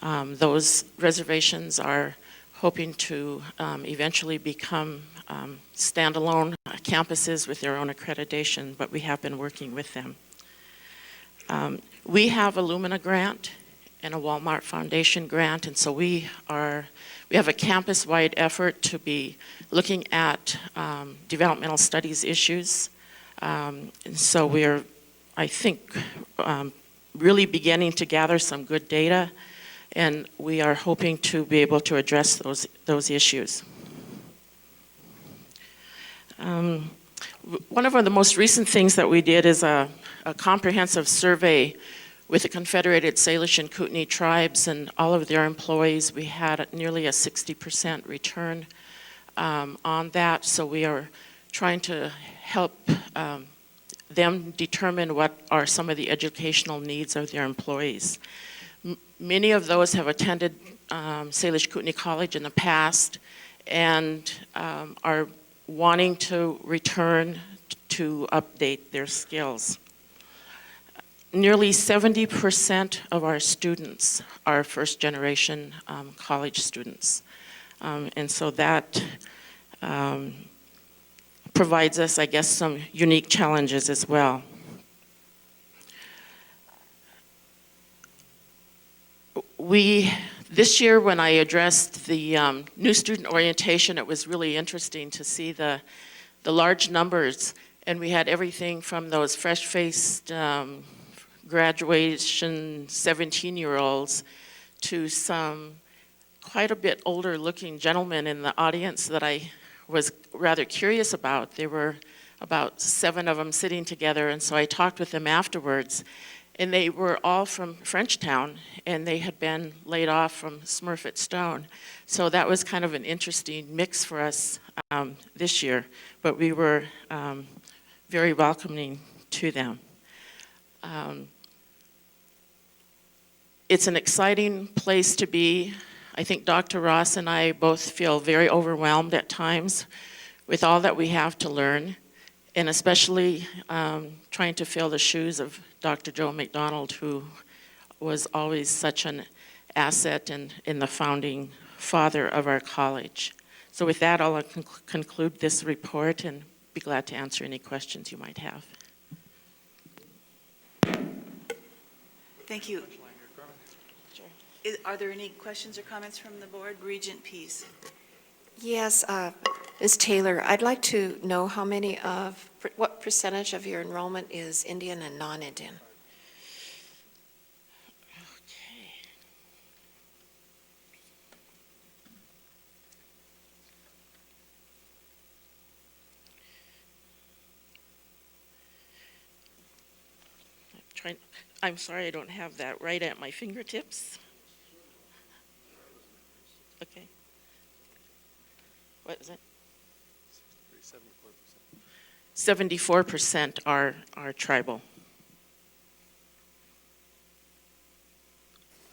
Those reservations are hoping to eventually become standalone campuses with their own accreditation, but we have been working with them. We have a Lumina grant and a Walmart Foundation grant, and so we have a campus-wide effort to be looking at developmental studies issues. And so we're, I think, really beginning to gather some good data, and we are hoping to be able to address those issues. One of the most recent things that we did is a comprehensive survey with the Confederated Salish and Kootenai tribes and all of their employees. We had nearly a 60% return on that, so we are trying to help them determine what are some of the educational needs of their employees. Many of those have attended Salish Kootenai College in the past and are wanting to return to update their skills. Nearly 70% of our students are first-generation college students. And so that provides us, I guess, some unique challenges as well. This year when I addressed the new student orientation, it was really interesting to see the large numbers. And we had everything from those fresh-faced graduation 17-year-olds to some quite a bit older looking gentlemen in the audience that I was rather curious about. There were about 7 of them sitting together, and so I talked with them afterwards. And they were all from Frenchtown, and they had been laid off from Smurfit Stone. So that was kind of an interesting mix for us this year, but we were very welcoming to them. It's an exciting place to be. I think Dr. Ross and I both feel very overwhelmed at times with all that we have to learn, and especially trying to fill the shoes of Dr. Joe McDonald, who was always such an asset and the founding father of our college. So with that, I'll conclude this report and be glad to answer any questions you might have. Thank you. Are there any questions or comments from the board? Regent Pease. Yes, Ms. Taylor, I'd like to know what percentage of your enrollment is Indian and non-Indian? I'm sorry, I don't have that right at my fingertips. Okay. What is it? 74% are tribal.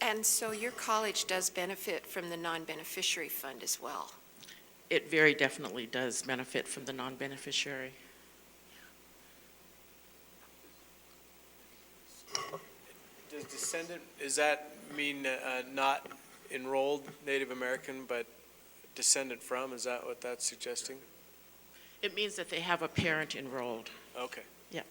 And so your college does benefit from the non-beneficiary fund as well? It very definitely does benefit from the non-beneficiary. Does descendant, does that mean not enrolled Native American, but descendant from? Is that what that's suggesting? It means that they have a parent enrolled. Okay. Yeah.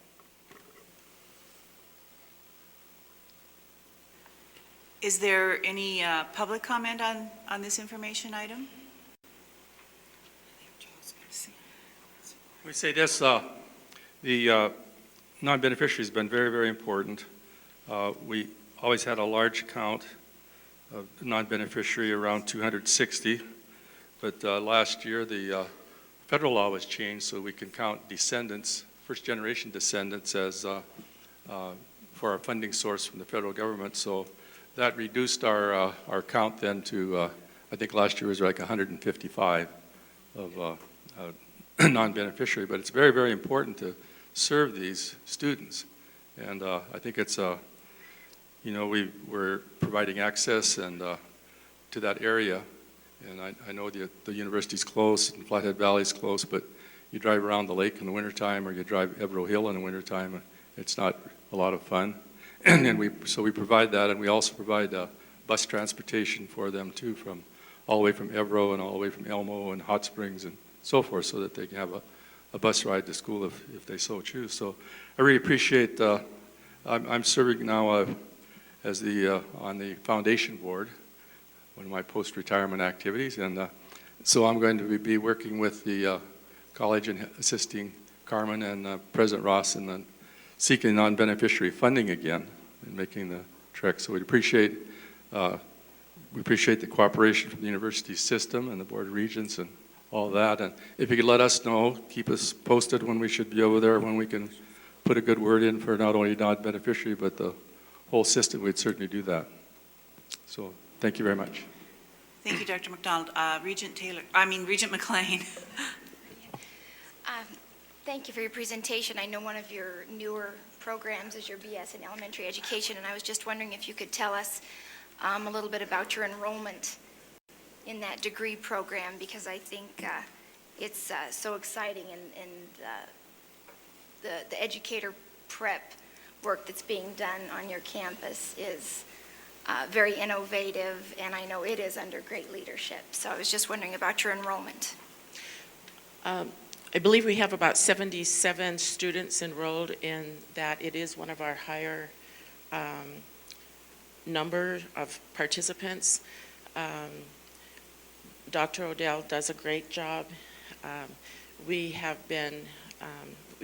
Is there any public comment on this information item? We say this, the non-beneficiary has been very, very important. We always had a large count of non-beneficiary, around 260, but last year the federal law was changed so we can count descendants, first-generation descendants, as for our funding source from the federal government. So that reduced our count then to, I think last year was like 155 of non-beneficiary. But it's very, very important to serve these students. And I think it's, we're providing access and to that area. And I know the university's close and Flathead Valley's close, but you drive around the lake in the wintertime or you drive Evero Hill in the wintertime, it's not a lot of fun. And then so we provide that, and we also provide bus transportation for them too, from all the way from Evero and all the way from Elmo and Hot Springs and so forth, so that they can have a bus ride to school if they so choose. So I really appreciate, I'm serving now as on the foundation board, one of my post-retirement activities, and so I'm going to be working with the college and assisting Carmen and President Ross in seeking non-beneficiary funding again and making the trek. So we appreciate the cooperation from the university system and the Board of Regents and all that. And if you could let us know, keep us posted when we should be over there, when we can put a good word in for not only non-beneficiary but the whole system, we'd certainly do that. So thank you very much. Thank you, Dr. McDonald. Regent McLean. Thank you for your presentation. I know one of your newer programs is your BS in elementary education, and I was just wondering if you could tell us a little bit about your enrollment in that degree program, because I think it's so exciting, and the educator prep work that's being done on your campus is very innovative, and I know it is under great leadership. So I was just wondering about your enrollment. I believe we have about 77 students enrolled in that. It is one of our higher number of participants. Dr. Odell does a great job. We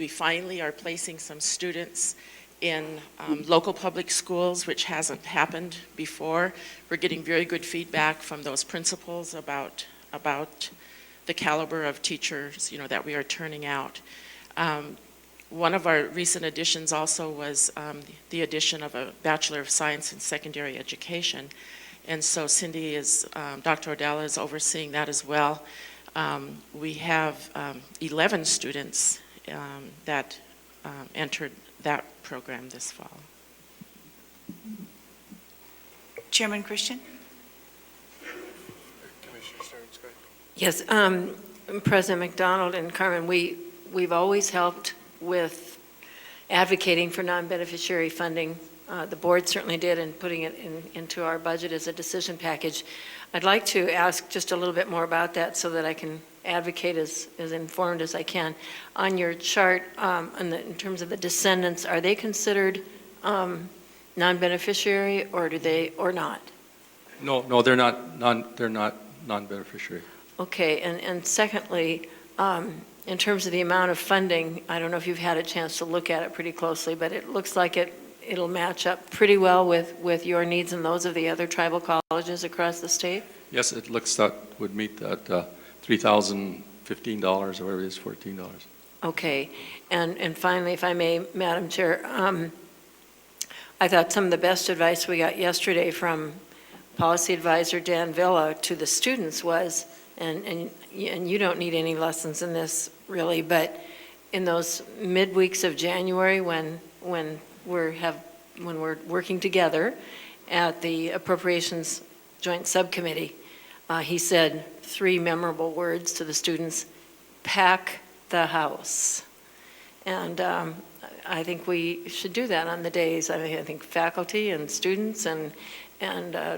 finally are placing some students in local public schools, which hasn't happened before. We're getting very good feedback from those principals about the caliber of teachers, that we are turning out. One of our recent additions also was the addition of a Bachelor of Science in Secondary Education. And so Cindy Dr. Odell is overseeing that as well. We have 11 students that entered that program this fall. Chairman Christian? Yes, President McDonald and Carmen, we've always helped with advocating for non-beneficiary funding. The board certainly did in putting it into our budget as a decision package. I'd like to ask just a little bit more about that so that I can advocate as informed as I can. On your chart, in terms of the descendants, are they considered non-beneficiary, or not? No, they're not non-beneficiary. Okay, and secondly, in terms of the amount of funding, I don't know if you've had a chance to look at it pretty closely, but it looks like it'll match up pretty well with your needs and those of the other tribal colleges across the state? Yes, it looks that would meet that $3,015 or whatever it is, $14. Okay, and finally, if I may, Madam Chair, I thought some of the best advice we got yesterday from Policy Advisor Dan Villa to the students was, and you don't need any lessons in this really, but in those midweeks of January when we're working together at the Appropriations Joint Subcommittee, he said 3 memorable words to the students: pack the house. And I think we should do that on the days. I think faculty and students and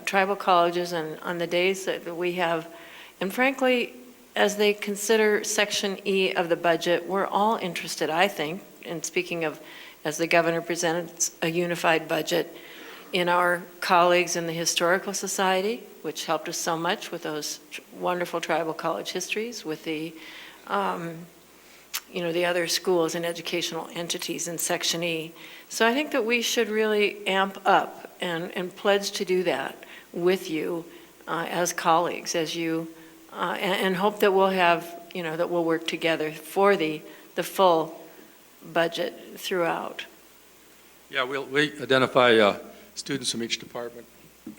tribal colleges, and on the days that we have, and frankly, as they consider Section E of the budget, we're all interested, I think, in speaking of, as the governor presented, a unified budget, in our colleagues in the Historical Society, which helped us so much with those wonderful tribal college histories, with the the other schools and educational entities in Section E. So I think that we should really amp up and pledge to do that with you as colleagues, and hope that we'll have, that we'll work together for the full budget throughout. Yeah, we identify students from each department.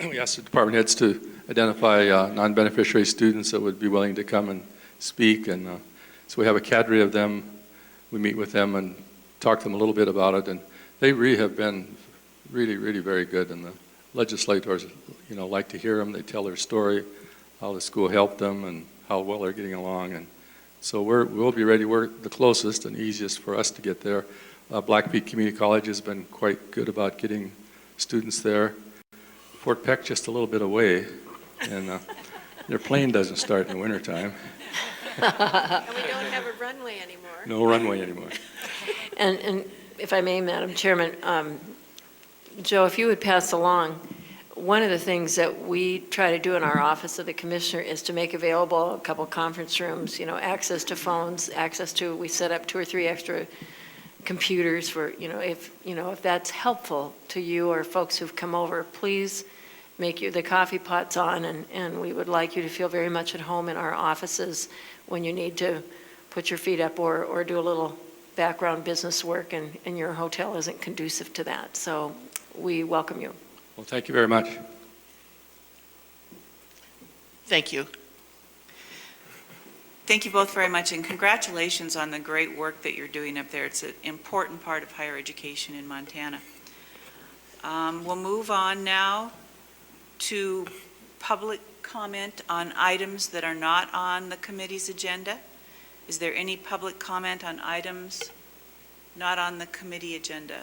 We ask the department heads to identify non-beneficiary students that would be willing to come and speak, and so we have a cadre of them. We meet with them and talk to them a little bit about it, and they really have been really, really very good, and the legislators, like to hear them. They tell their story, how the school helped them, and how well they're getting along, and so we'll be ready. We're the closest and easiest for us to get there. Black Peak Community College has been quite good about getting students there. Fort Peck just a little bit away, and their plane doesn't start in the wintertime. And we don't have a runway anymore. No runway anymore. And if I may, Madam Chairman, Joe, if you would pass along, one of the things that we try to do in our Office of the Commissioner is to make available a couple conference rooms, access to phones, we set up 2 or 3 extra computers for, if that's helpful to you or folks who've come over, please make the coffee pots on, and we would like you to feel very much at home in our offices when you need to put your feet up or do a little background business work and your hotel isn't conducive to that. So we welcome you. Well, thank you very much. Thank you. Thank you both very much, and congratulations on the great work that you're doing up there. It's an important part of higher education in Montana. We'll move on now to public comment on items that are not on the committee's agenda. Is there any public comment on items not on the committee agenda?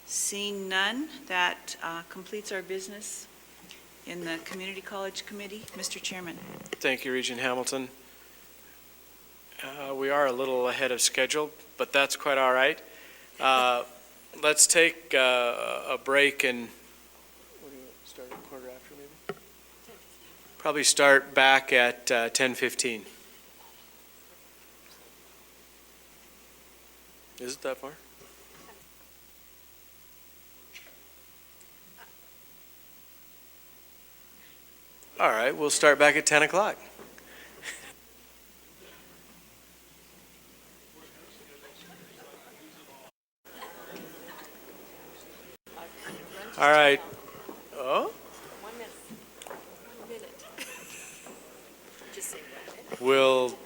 Seeing none, that completes our business in the Community College Committee. Mr. Chairman. Thank you, Regent Hamilton. We are a little ahead of schedule, but that's quite all right. Let's take a break and what do you start a quarter after maybe? Probably start back at 10:15. Is it that far? All right, we'll start back at 10 o'clock. All right. Oh? 1 minute. 1 minute. Just say 1 minute. We'll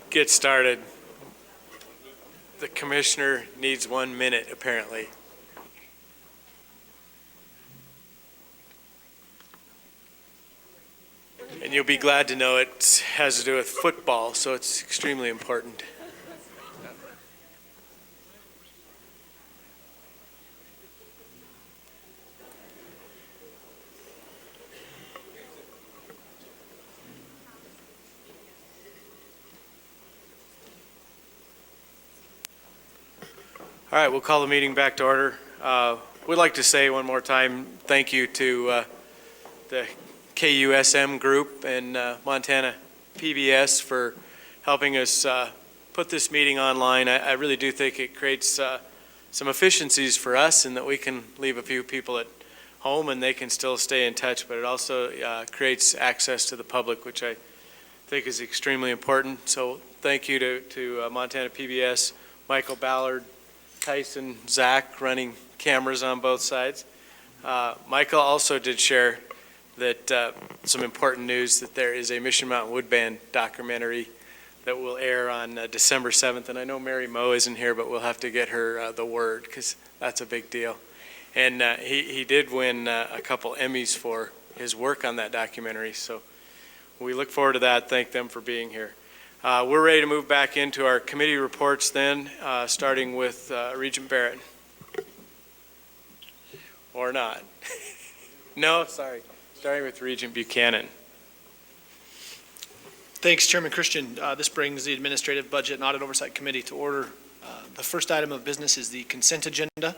get started. The commissioner needs 1 minute, apparently. And you'll be glad to know it has to do with football, so it's extremely important. All right, we'll call the meeting back to order. We'd like to say one more time, thank you to the KUSM group and Montana PBS for helping us put this meeting online. I really do think it creates some efficiencies for us in that we can leave a few people at home and they can still stay in touch, but it also creates access to the public, which I think is extremely important. So thank you to Montana PBS, Michael Ballard, Tyson, Zach running cameras on both sides. Michael also did share that some important news that there is a Mission Mountain Wood Band documentary that will air on December 7th. And I know Mary Moe isn't here, but we'll have to get her the word because that's a big deal. And he did win a couple Emmys for his work on that documentary. So we look forward to that. Thank them for being here. We're ready to move back into our committee reports then, starting with Regent Barrett. Or not. No, sorry. Starting with Regent Buchanan. Thanks, Chairman Christian. This brings the Administrative Budget and Audit Oversight Committee to order. The first item of business is the consent agenda.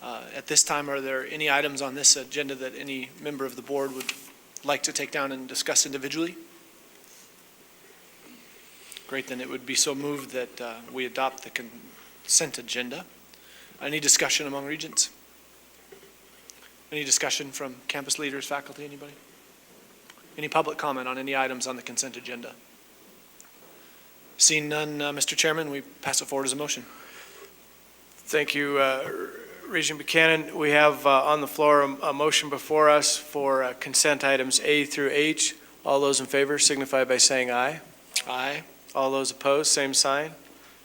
At this time, are there any items on this agenda that any member of the board would like to take down and discuss individually? Great, then it would be so moved that we adopt the consent agenda. Any discussion among regents? Any discussion from campus leaders, faculty, anybody? Any public comment on any items on the consent agenda? Seeing none, Mr. Chairman, we pass it forward as a motion. Thank you, Regent Buchanan. We have on the floor a motion before us for consent items A through H. All those in favor signify by saying aye. Aye. All those opposed, same sign.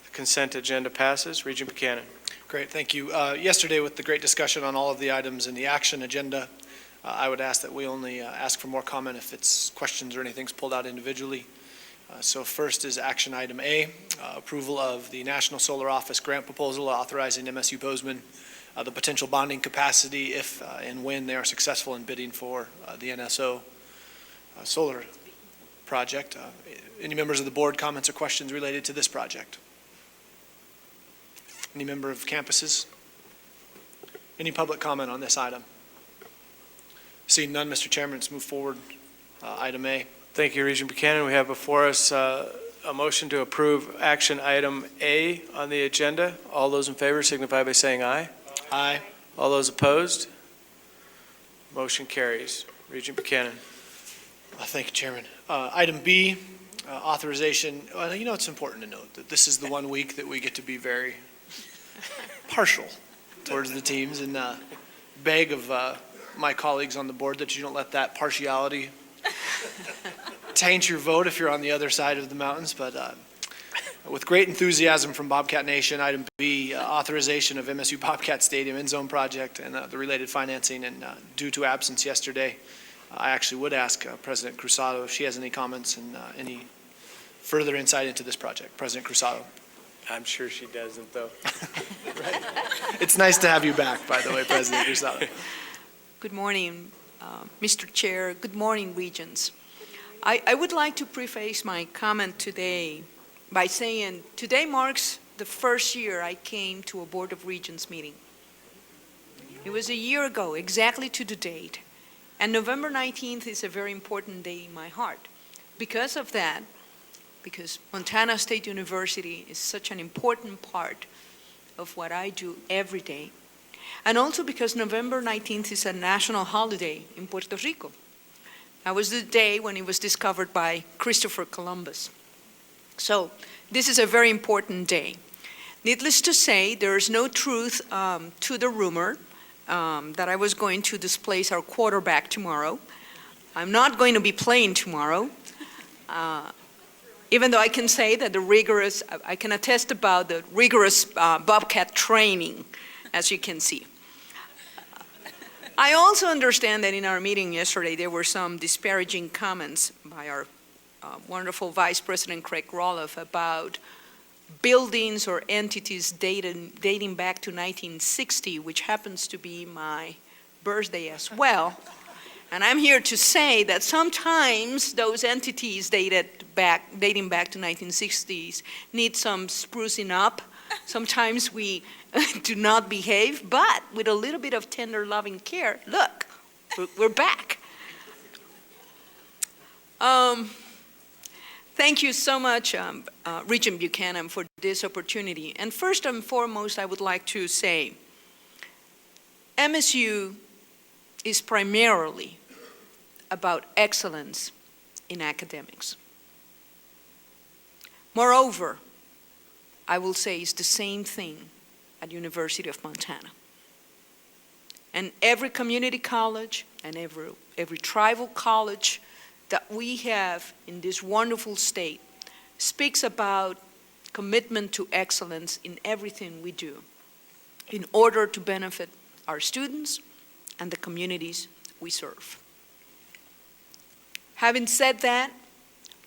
The consent agenda passes. Regent Buchanan. Great, thank you. Yesterday, with the great discussion on all of the items in the action agenda, I would ask that we only ask for more comment if it's questions or anything's pulled out individually. So first is action item A, approval of the National Solar Office grant proposal authorizing MSU Bozeman the potential bonding capacity if and when they are successful in bidding for the NSO solar project. Any members of the board comments or questions related to this project? Any member of campuses? Any public comment on this item? Seeing none, Mr. Chairman, let's move forward. Item A. Thank you, Regent Buchanan. We have before us a motion to approve action item A on the agenda. All those in favor signify by saying aye. Aye. All those opposed? Motion carries. Regent Buchanan. Thank you, Chairman. Item B, authorization. You know, it's important to note that this is the 1 week that we get to be very partial towards the teams, and beg of my colleagues on the board that you don't let that partiality taint your vote if you're on the other side of the mountains. But with great enthusiasm from Bobcat Nation, item B, authorization of MSU Bobcat Stadium end zone project and the related financing. And due to absence yesterday, I actually would ask President Cruzado if she has any comments and any further insight into this project. President Cruzado. I'm sure she doesn't, though. Right. It's nice to have you back, by the way, President Cruzado. Good morning, Mr. Chair. Good morning, Regents. I would like to preface my comment today by saying today marks the first year I came to a Board of Regents meeting. It was a year ago, exactly to the date. And November 19th is a very important day in my heart. Because of that, because Montana State University is such an important part of what I do every day, and also because November 19th is a national holiday in Puerto Rico. That was the day when it was discovered by Christopher Columbus. So this is a very important day. Needless to say, there is no truth to the rumor that I was going to displace our quarterback tomorrow. I'm not going to be playing tomorrow, even though I can say that I can attest about the rigorous Bobcat training, as you can see. I also understand that in our meeting yesterday, there were some disparaging comments by our wonderful Vice President Craig Roloff about buildings or entities dating back to 1960, which happens to be my birthday as well. And I'm here to say that sometimes those entities dating back to 1960s need some sprucing up. Sometimes we do not behave, but with a little bit of tender loving care, look, we're back. Thank you so much, Regent Buchanan, for this opportunity. And first and foremost, I would like to say, MSU is primarily about excellence in academics. Moreover, I will say it's the same thing at University of Montana. And every community college and every tribal college that we have in this wonderful state speaks about commitment to excellence in everything we do in order to benefit our students and the communities we serve. Having said that,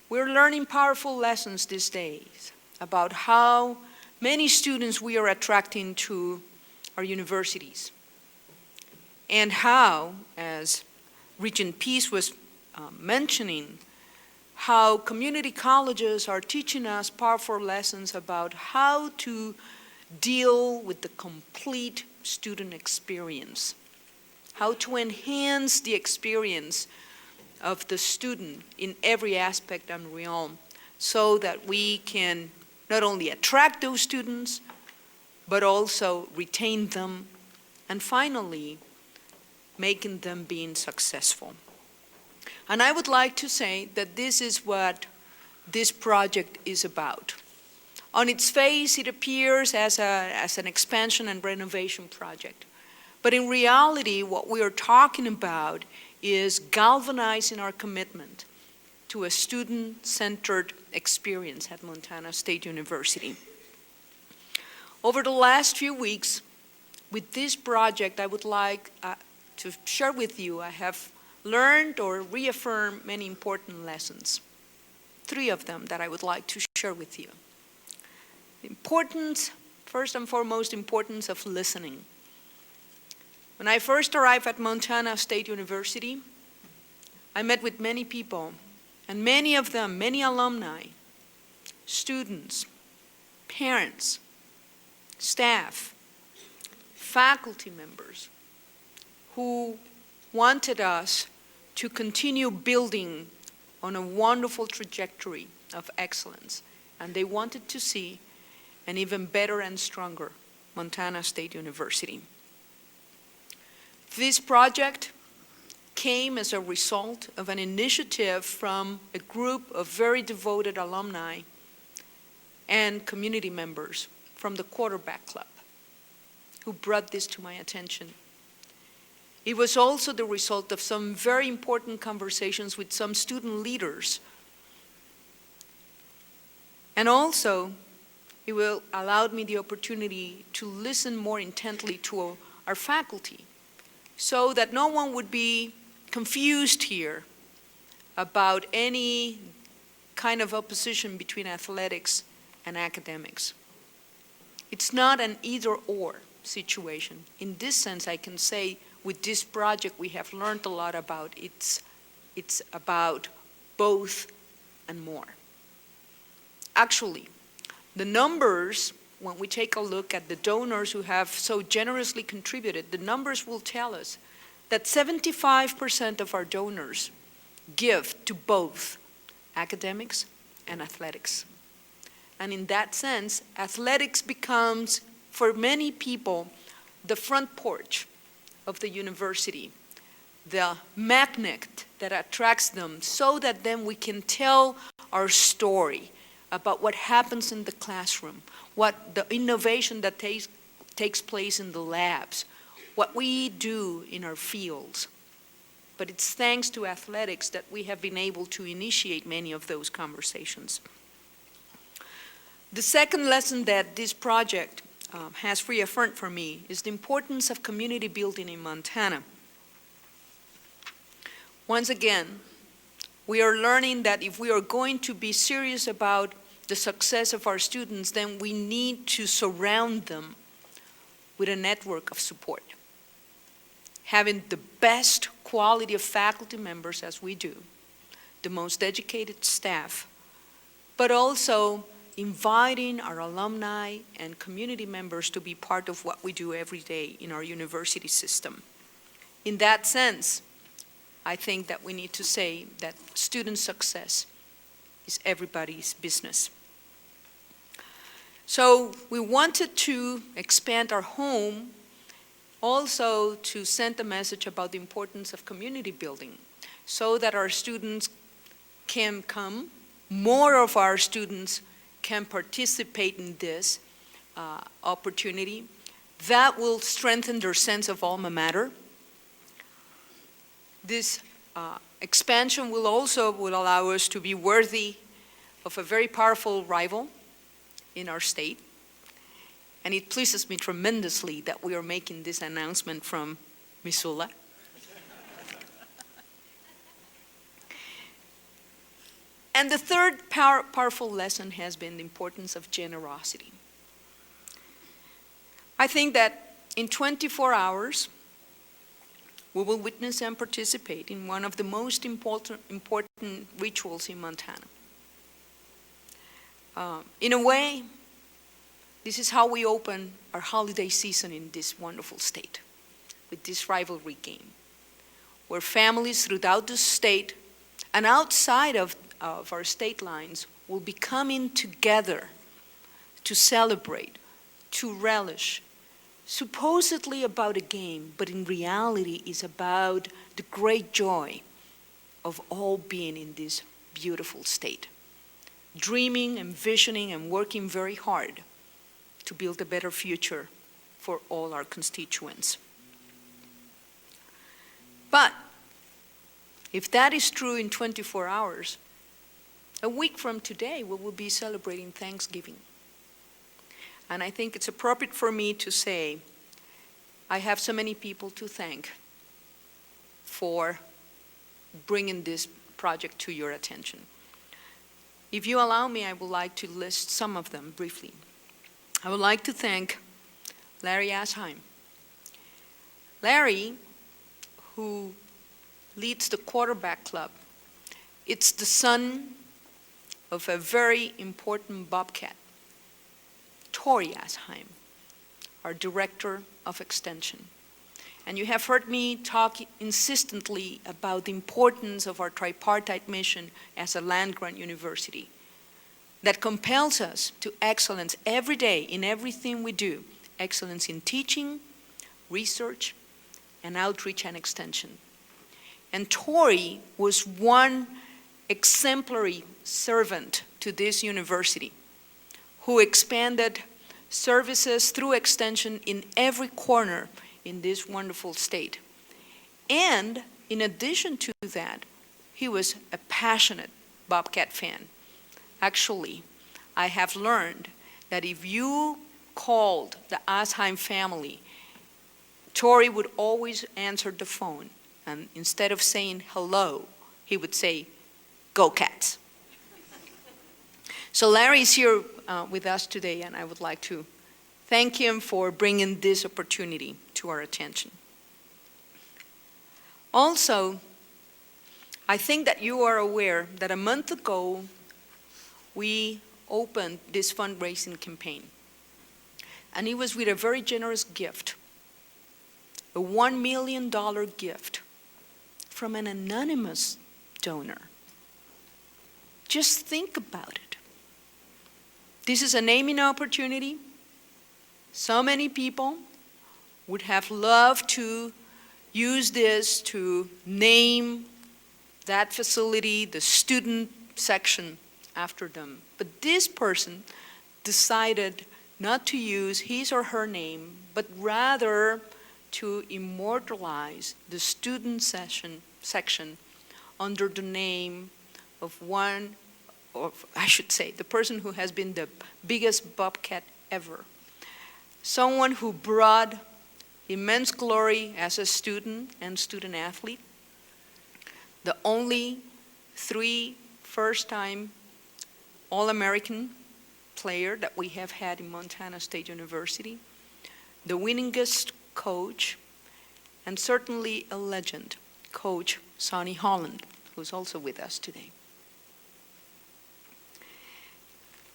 we're learning powerful lessons these days about how many students we are attracting to our universities and how, as Regent Peace was mentioning, how community colleges are teaching us powerful lessons about how to deal with the complete student experience, how to enhance the experience of the student in every aspect and realm so that we can not only attract those students, but also retain them, and finally, making them being successful. And I would like to say that this is what this project is about. On its face, it appears as an expansion and renovation project. But in reality, what we are talking about is galvanizing our commitment to a student-centered experience at Montana State University. Over the last few weeks, with this project, I would like to share with you, I have learned or reaffirmed many important lessons. 3 of them that I would like to share with you. Importance, first and foremost, importance of listening. When I first arrived at Montana State University, I met with many people, and many of them, many alumni, students, parents, staff, faculty members, who wanted us to continue building on a wonderful trajectory of excellence, and they wanted to see an even better and stronger Montana State University. This project came as a result of an initiative from a group of very devoted alumni and community members from the Quarterback Club who brought this to my attention. It was also the result of some very important conversations with some student leaders. And also, it will allow me the opportunity to listen more intently to our faculty, so that no one would be confused here about any kind of opposition between athletics and academics. It's not an either-or situation. In this sense, I can say with this project we have learned a lot about it's about both and more. Actually, the numbers, when we take a look at the donors who have so generously contributed, the numbers will tell us that 75% of our donors give to both academics and athletics. And in that sense, athletics becomes, for many people, the front porch of the university, the magnet that attracts them, so that then we can tell our story about what happens in the classroom, what the innovation that takes place in the labs, what we do in our fields. But it's thanks to athletics that we have been able to initiate many of those conversations. The second lesson that this project has reaffirmed for me is the importance of community building in Montana. Once again, we are learning that if we are going to be serious about the success of our students, then we need to surround them with a network of support. Having the best quality of faculty members as we do, the most educated staff, but also inviting our alumni and community members to be part of what we do every day in our university system. In that sense, I think that we need to say that student success is everybody's business. So we wanted to expand our home, also to send a message about the importance of community building, so that our students can come, more of our students can participate in this opportunity. That will strengthen their sense of alma mater. This expansion will allow us to be worthy of a very powerful rival in our state. And it pleases me tremendously that we are making this announcement from Missoula. And the third powerful lesson has been the importance of generosity. I think that in 24 hours, we will witness and participate in one of the most important rituals in Montana. In a way, this is how we open our holiday season in this wonderful state, with this rivalry game, where families throughout the state and outside of our state lines will be coming together to celebrate, to relish, supposedly about a game, but in reality is about the great joy of all being in this beautiful state, dreaming, envisioning, and working very hard to build a better future for all our constituents. But if that is true in 24 hours, a week from today we will be celebrating Thanksgiving. And I think it's appropriate for me to say, I have so many people to thank for bringing this project to your attention. If you allow me, I would like to list some of them briefly. I would like to thank Larry Asheim. Larry, who leads the quarterback club, it's the son of a very important bobcat, Tori Asheim, our director of extension. And you have heard me talk insistently about the importance of our tripartite mission as a land-grant university that compels us to excellence every day in everything we do, excellence in teaching, research, and outreach and extension. And Tori was one exemplary servant to this university who expanded services through extension in every corner in this wonderful state. And in addition to that, he was a passionate Bobcat fan. Actually, I have learned that if you called the Asheim family, Tori would always answer the phone, and instead of saying hello, he would say, "Go Cats." So Larry is here with us today, and I would like to thank him for bringing this opportunity to our attention. Also, I think that you are aware that a month ago, we opened this fundraising campaign. And it was with a very generous gift, a $1 million gift from an anonymous donor. Just think about it. This is a naming opportunity. So many people would have loved to use this to name that facility, the student section, after them. But this person decided not to use his or her name, but rather to immortalize the student section under the name of one, or I should say, the person who has been the biggest bobcat ever. Someone who brought immense glory as a student and student athlete. The only 3 first-time All-American player that we have had in Montana State University, the winningest coach, and certainly a legend, Coach Sonny Holland, who's also with us today.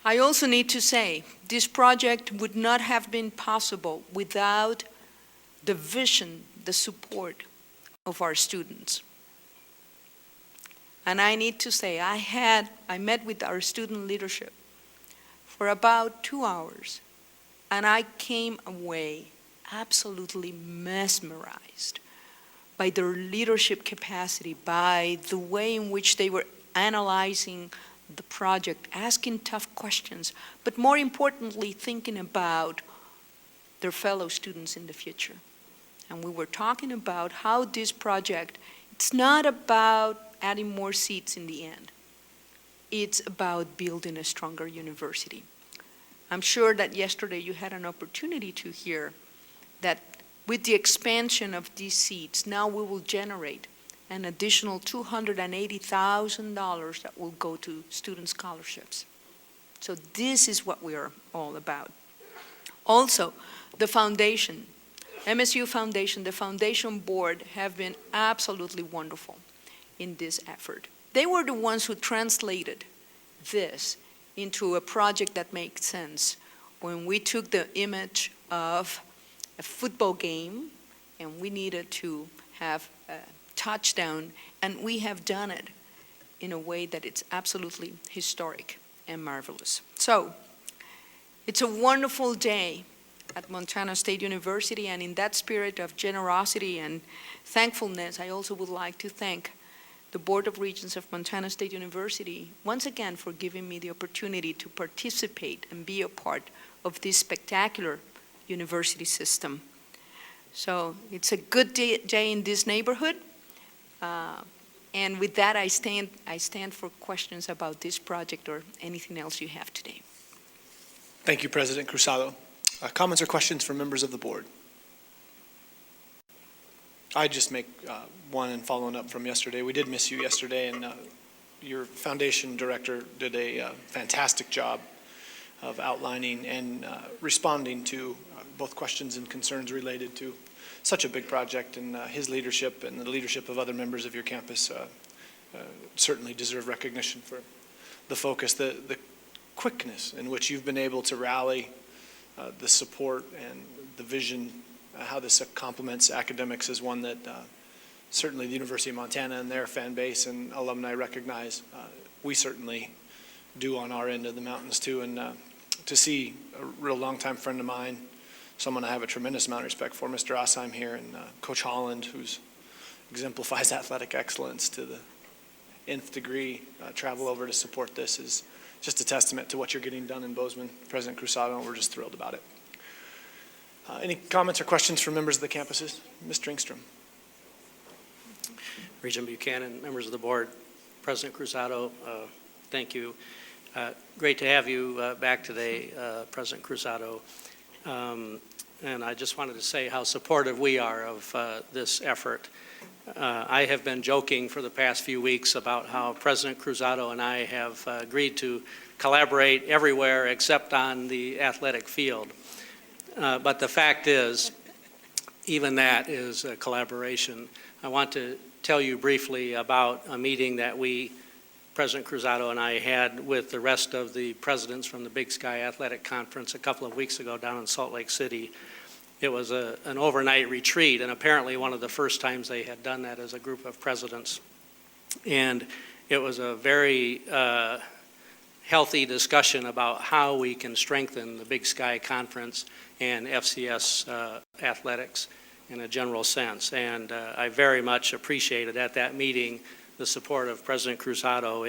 I also need to say, this project would not have been possible without the vision, the support of our students. And I need to say, I met with our student leadership for about 2 hours, and I came away absolutely mesmerized by their leadership capacity, by the way in which they were analyzing the project, asking tough questions, but more importantly, thinking about their fellow students in the future. And we were talking about how this project, it's not about adding more seats in the end. It's about building a stronger university. I'm sure that yesterday you had an opportunity to hear that with the expansion of these seats, now we will generate an additional $280,000 that will go to student scholarships. So this is what we are all about. Also, the foundation, MSU Foundation, the foundation board have been absolutely wonderful in this effort. They were the ones who translated this into a project that makes sense. When we took the image of a football game and we needed to have a touchdown, and we have done it in a way that it's absolutely historic. and marvelous. So, it's a wonderful day at Montana State University, and in that spirit of generosity and thankfulness, I also would like to thank the Board of Regents of Montana State University once again for giving me the opportunity to participate and be a part of this spectacular university system. So it's a good day in this neighborhood, and with that I stand for questions about this project or anything else you have today. Thank you, President Cruzado. Comments or questions from members of the board? I'd just make one in following up from yesterday. We did miss you yesterday, and your foundation director did a fantastic job of outlining and responding to both questions and concerns related to such a big project, and his leadership and the leadership of other members of your campus certainly deserve recognition for the focus, the quickness in which you've been able to rally the support and the vision. How this complements academics is one that certainly the University of Montana and their fan base and alumni recognize. We certainly do on our end of the mountains too, and to see a real longtime friend of mine, someone I have a tremendous amount of respect for, Mr. Osheim here, and Coach Holland, who exemplifies athletic excellence to the nth degree, travel over to support this is just a testament to what you're getting done in Bozeman, President Cruzado, and we're just thrilled about it. Any comments or questions from members of the campuses? Mr. Engstrom. Regent Buchanan, members of the board, President Cruzado, thank you. Great to have you back today, President Cruzado. And I just wanted to say how supportive we are of this effort. I have been joking for the past few weeks about how President Cruzado and I have agreed to collaborate everywhere except on the athletic field. But the fact is, even that is a collaboration. I want to tell you briefly about a meeting that President Cruzado and I had with the rest of the presidents from the Big Sky Athletic Conference a couple of weeks ago down in Salt Lake City. It was an overnight retreat, and apparently one of the first times they had done that as a group of presidents. And it was a very healthy discussion about how we can strengthen the Big Sky Conference and FCS athletics in a general sense. And I very much appreciated at that meeting the support of President Cruzado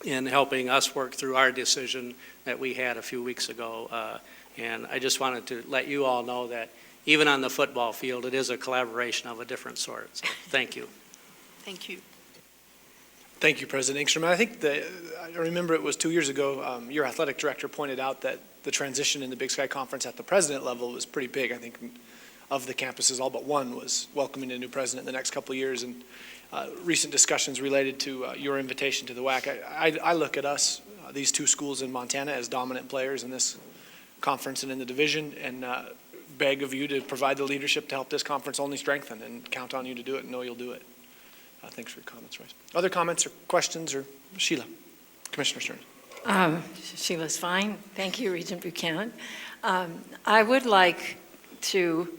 in helping us work through our decision that we had a few weeks ago. And I just wanted to let you all know that even on the football field, it is a collaboration of a different sort. So thank you. Thank you. Thank you, President Engstrom. I think I remember it was 2 years ago, your athletic director pointed out that the transition in the Big Sky Conference at the president level was pretty big. I think of the campuses, all but one was welcoming a new president in the next couple of years. And recent discussions related to your invitation to the WAC. I look at us, these two schools in Montana, as dominant players in this conference and in the division, and beg of you to provide the leadership to help this conference only strengthen, and count on you to do it and know you'll do it. Thanks for your comments, Royce. Other comments or questions? Or Sheila, Commissioner Stearns. Sheila's fine. Thank you, Regent Buchanan. I would like to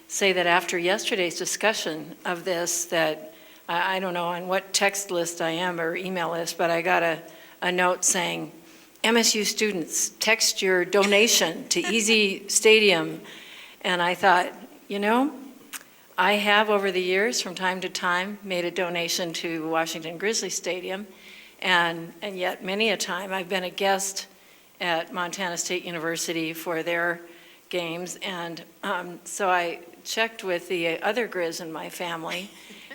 say that after yesterday's discussion of this, that I don't know on what text list I am or email list, but I got a note saying, MSU students, text your donation to Easy Stadium. And I thought, you know, I have over the years from time to time made a donation to Washington Grizzly Stadium, and yet many a time I've been a guest at Montana State University for their games, and so I checked with the other Grizz in my family,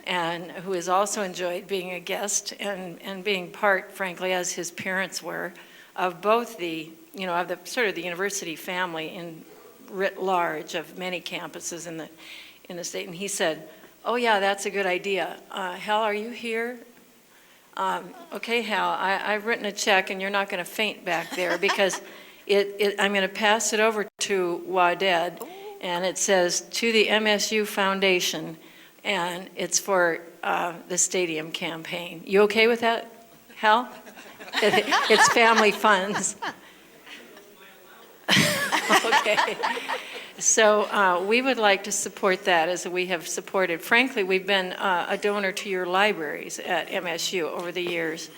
and who has also enjoyed being a guest and being part, frankly, as his parents were, of both the, you know, of the sort of the university family in writ large of many campuses in the state. And he said, oh yeah, that's a good idea. Hal, are you here? Okay, Hal, I've written a check and you're not going to faint back there because I'm going to pass it over to Waded, and it says, to the MSU Foundation, and it's for the stadium campaign. You okay with that, Hal? It's family funds. Okay. So we would like to support that, as we have supported. Frankly, we've been a donor to your libraries at MSU over the years,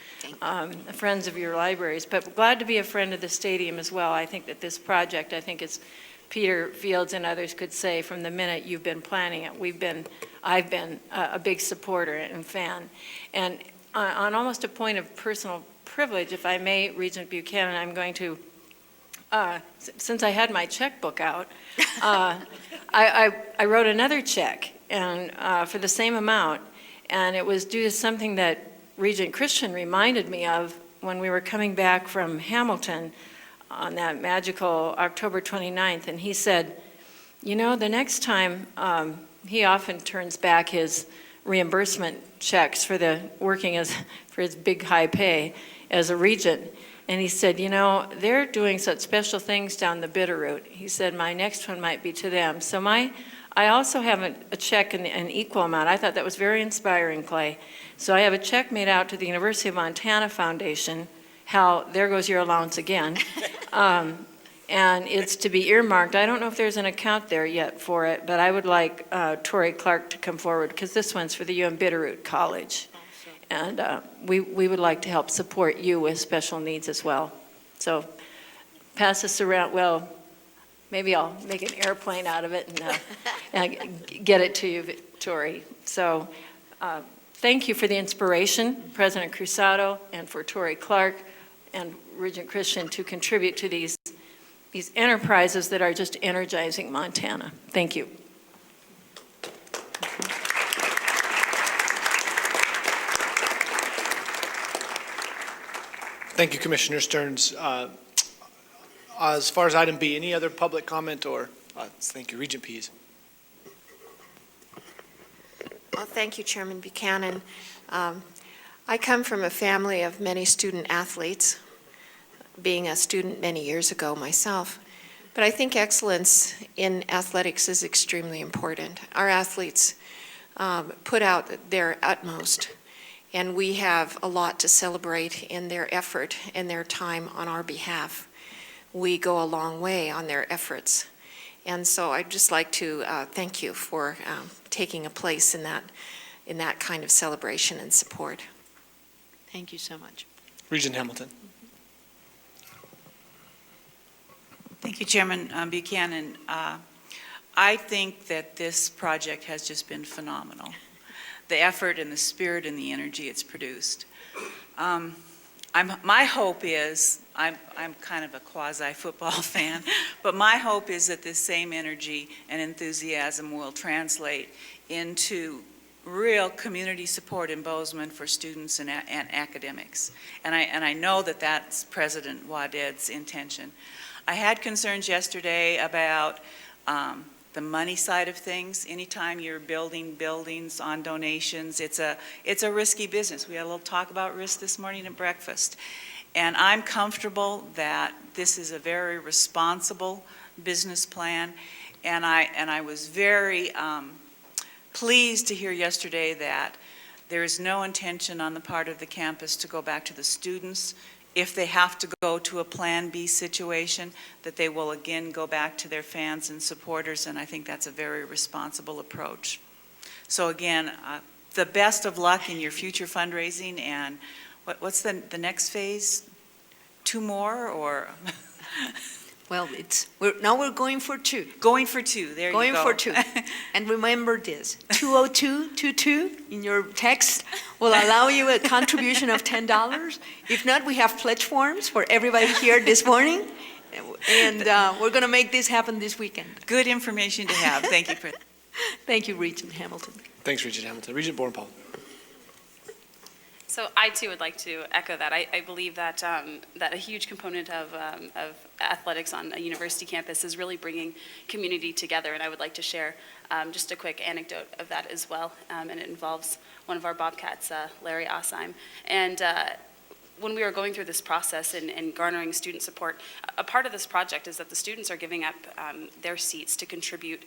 friends of your libraries, but glad to be a friend of the stadium as well. I think that this project, I think as Peter Fields and others could say, from the minute you've been planning it, I've been a big supporter and fan. And on almost a point of personal privilege, if I may, Regent Buchanan, I'm going to, since I had my checkbook out, I wrote another check and for the same amount, and it was due to something that Regent Christian reminded me of when we were coming back from Hamilton on that magical October 29th, and he said, you know, the next time, he often turns back his reimbursement checks for for his big high pay as a regent. And he said, you know, they're doing such special things down the Bitterroot. He said, my next one might be to them. So I also have a check in an equal amount. I thought that was very inspiring, Clay. So I have a check made out to the University of Montana Foundation. Hal, there goes your allowance again. And it's to be earmarked. I don't know if there's an account there yet for it, but I would like Tori Clark to come forward, because this one's for the Bitterroot College. And we would like to help support you with special needs as well. So pass this around. Well, maybe I'll make an airplane out of it and get it to you, Tori. So thank you for the inspiration, President Cruzado, and for Tori Clark and Regent Christian to contribute to these enterprises that are just energizing Montana. Thank you. Thank you, Commissioner Stearns. As far as item B, any other public comment or, thank you, Regent Pease. Well, thank you, Chairman Buchanan. I come from a family of many student athletes, being a student many years ago myself. But I think excellence in athletics is extremely important. Our athletes put out their utmost, and we have a lot to celebrate in their effort and their time on our behalf. We go a long way on their efforts. And so I'd just like to thank you for taking a place in that kind of celebration and support. Thank you so much. Regent Hamilton. Thank you, Chairman Buchanan. I think that this project has just been phenomenal. The effort and the spirit and the energy it's produced. My hope is, I'm kind of a quasi-football fan, but my hope is that this same energy and enthusiasm will translate into real community support in Bozeman for students and academics. And I know that that's President Waded's intention. I had concerns yesterday about the money side of things. Anytime you're building buildings on donations, it's a risky business. We had a little talk about risk this morning at breakfast. And I'm comfortable that this is a very responsible business plan. And I was very pleased to hear yesterday that there is no intention on the part of the campus to go back to the students. If they have to go to a Plan B situation, that they will again go back to their fans and supporters, and I think that's a very responsible approach. So again, the best of luck in your future fundraising, and what's the next phase? 2 more, or? Well, now we're going for 2. Going for 2, there you go. Going for 2. And remember this, 20222 in your text will allow you a contribution of $10. If not, we have pledge forms for everybody here this morning. And we're going to make this happen this weekend. Good information to have. Thank you. Thank you, Regent Hamilton. Thanks, Regent Hamilton. Regent Bourne-Paul. So I too would like to echo that. I believe that that a huge component of athletics on a university campus is really bringing community together, and I would like to share just a quick anecdote of that as well, and it involves one of our Bobcats, Larry Osheim. And when we were going through this process and garnering student support, a part of this project is that the students are giving up their seats to contribute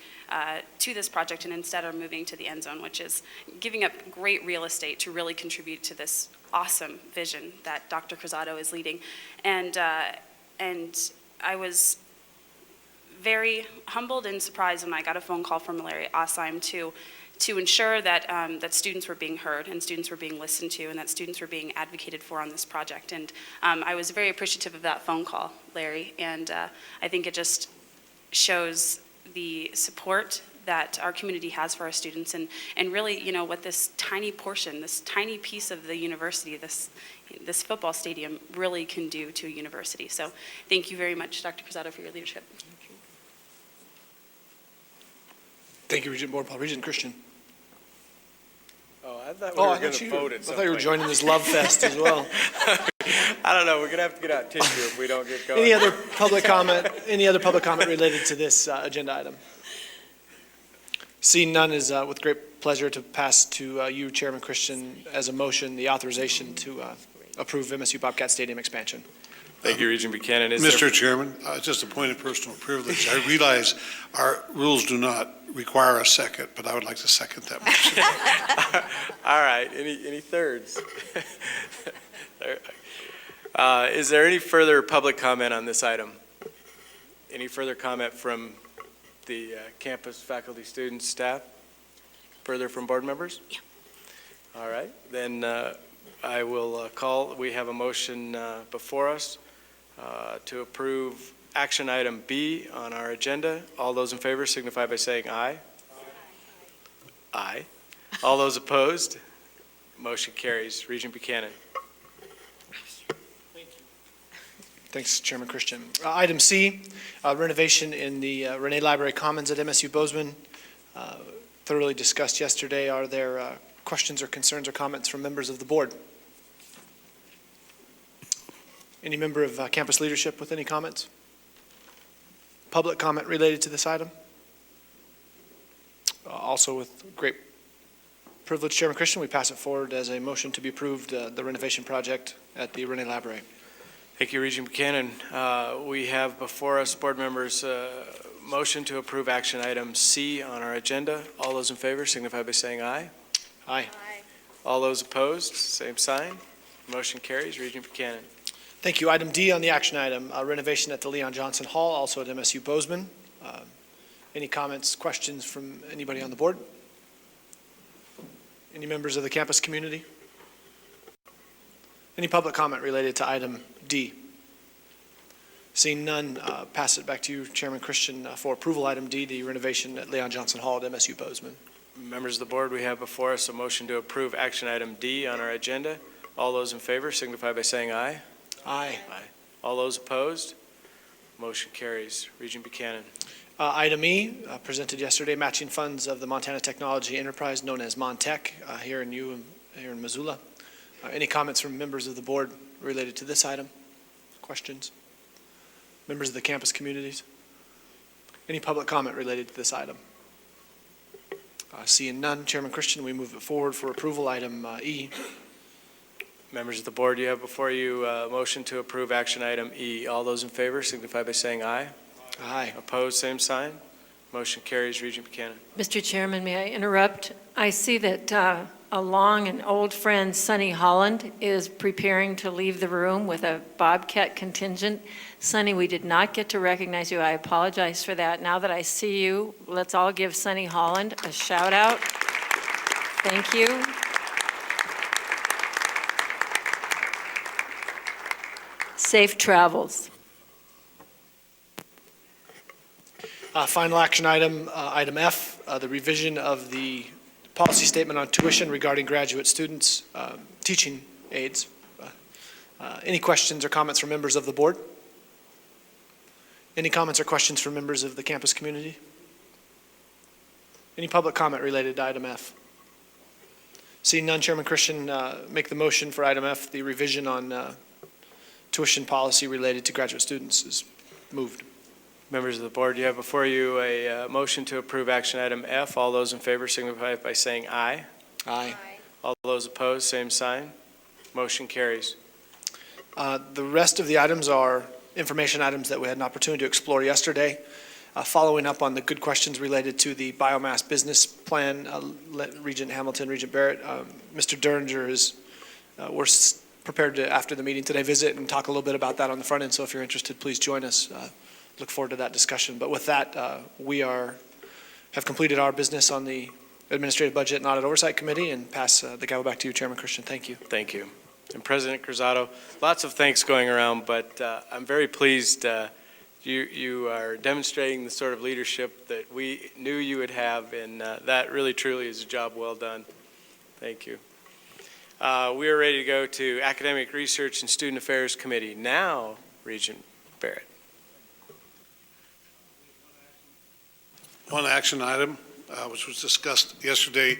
to this project, and instead are moving to the end zone, which is giving up great real estate to really contribute to this awesome vision that Dr. Cruzado is leading. And I was very humbled and surprised when I got a phone call from Larry Osheim to ensure that, that students were being heard and students were being listened to and that students were being advocated for on this project. And I was very appreciative of that phone call, Larry, and I think it just shows the support that our community has for our students and really, you know, what this tiny portion, this tiny piece of the university, this football stadium really can do to a university. So thank you very much, Dr. Cruzado, for your leadership. Thank you, Regent Board. Regent Christian. Oh, I thought we were going to vote at I some thought you were point. joining this love fest as well. I don't know, we're going to have to get out tissue if we don't get going. Any other public comment? Any other public comment related to this agenda item? Seeing none, is with great pleasure to pass to you, Chairman Christian, as a motion, the authorization to approve MSU Bobcat Stadium expansion. Thank you, Regent Buchanan. Mr. Chairman, just a point of personal privilege. I realize our rules do not require a second, but I would like to second that motion. All right, any thirds? Is there any further public comment on this item? Any further comment from the campus, faculty, students, staff? Further from board members? Yeah. All right, then I will call, we have a motion before us to approve action item B on our agenda. All those in favor signify by saying aye. Aye. All those opposed? Motion carries. Regent Buchanan. Thanks, Chairman Christian. Item C, renovation in the Renee Library Commons at MSU Bozeman. Thoroughly discussed yesterday. Are there questions or concerns or comments from members of the board? Any member of campus leadership with any comments? Public comment related to this item? Also with great privilege, Chairman Christian, we pass it forward as a motion to be approved, the renovation project at the Renee Library. Thank you, Regent Buchanan. We have before us, board members, motion to approve action item C on our agenda. All those in favor signify by saying aye. Aye. All those opposed, same sign. Motion carries. Regent Buchanan. Thank you. Item D on the action item, renovation at the Leon Johnson Hall, also at MSU Bozeman. Any comments, questions from anybody on the board? Any members of the campus community? Any public comment related to item D? Seeing none, pass it back to you, Chairman Christian, for approval. Item D, the renovation at Leon Johnson Hall at MSU Bozeman. Members of the board, we have before us a motion to approve action item D on our agenda. All those in favor signify by saying aye. Aye. Aye. All those opposed? Motion carries. Regent Buchanan. Item E, presented yesterday, matching funds of the Montana Technology Enterprise, known as Montech, here in Missoula. Any comments from members of the board related to this item? Questions? Members of the campus communities? Any public comment related to this item? Seeing none, Chairman Christian, we move it forward for approval. Item E. Members of the board, you have before you a motion to approve action item E. All those in favor signify by saying aye. Aye. Opposed, same sign. Motion carries. Regent Buchanan. Mr. Chairman, may I interrupt? I see that a long and old friend, Sonny Holland, is preparing to leave the room with a Bobcat contingent. Sonny, we did not get to recognize you. I apologize for that. Now that I see you, let's all give Sonny Holland a shout out. Thank you. Safe travels. Final action item, item F, the revision of the policy statement on tuition regarding graduate students, teaching aides. Any questions or comments from members of the board? Any comments or questions from members of the campus community? Any public comment related to item F? Seeing none, Chairman Christian, make the motion for item F, the revision on tuition policy related to graduate students is moved. Members of the board, you have before you a motion to approve action item F. All those in favor signify by saying aye. Aye. All those opposed, same sign. Motion carries. The rest of the items are information items that we had an opportunity to explore yesterday. Following up on the good questions related to the biomass business plan, Regent Hamilton, Regent Barrett, Mr. Derringer is, we're prepared to, after the meeting today, visit and talk a little bit about that on the front end. So if you're interested, please join us look forward to that discussion. But with that, we have completed our business on the Administrative Budget and Audit Oversight Committee, and pass the gavel back to you, Chairman Christian. Thank you. Thank you. And President Cruzado, lots of thanks going around, but I'm very pleased you are demonstrating the sort of leadership that we knew you would have, and that really truly is a job well done. Thank you. We are ready to go to Academic Research and Student Affairs Committee. Now, Regent Barrett. One action item, which was discussed yesterday,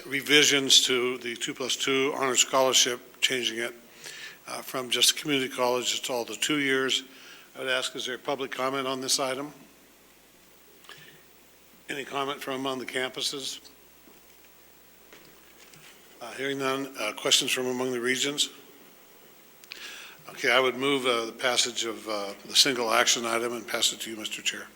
revisions to the 2+2 honor scholarship, changing it from just community college to all the 2 years. I would ask, is there public comment on this item? Any comment from among the campuses? Hearing none. Questions from among the regions? Okay, I would move the passage of the single action item and pass it to you, Mr. Chair.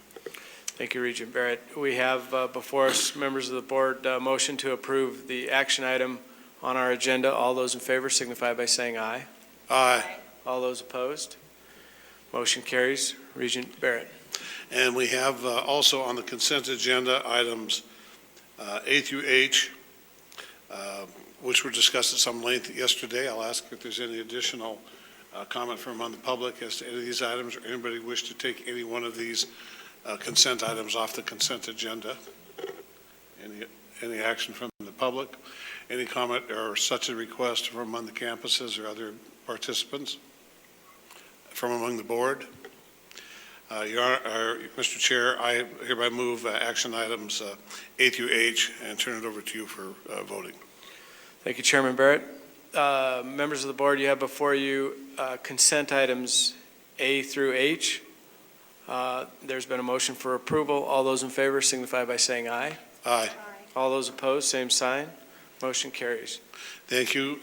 Thank you, Regent Barrett. We have before us, members of the board, motion to approve the action item on our agenda. All those in favor signify by saying aye. Aye. All those opposed? Motion carries. Regent Barrett. And we have also on the consent agenda items A through H, which were discussed at some length yesterday. I'll ask if there's any additional comment from among the public as to any of these items, or anybody wish to take any one of these consent items off the consent agenda. Any action from the public? Any comment or such a request from among the campuses or other participants? From among the board? Mr. Chair, I hereby move action items A through H and turn it over to you for voting. Thank you, Chairman Barrett. Members of the board, you have before you consent items A through H. There's been a motion for approval. All those in favor signify by saying aye. Aye. All those opposed, same sign. Motion carries. Thank you.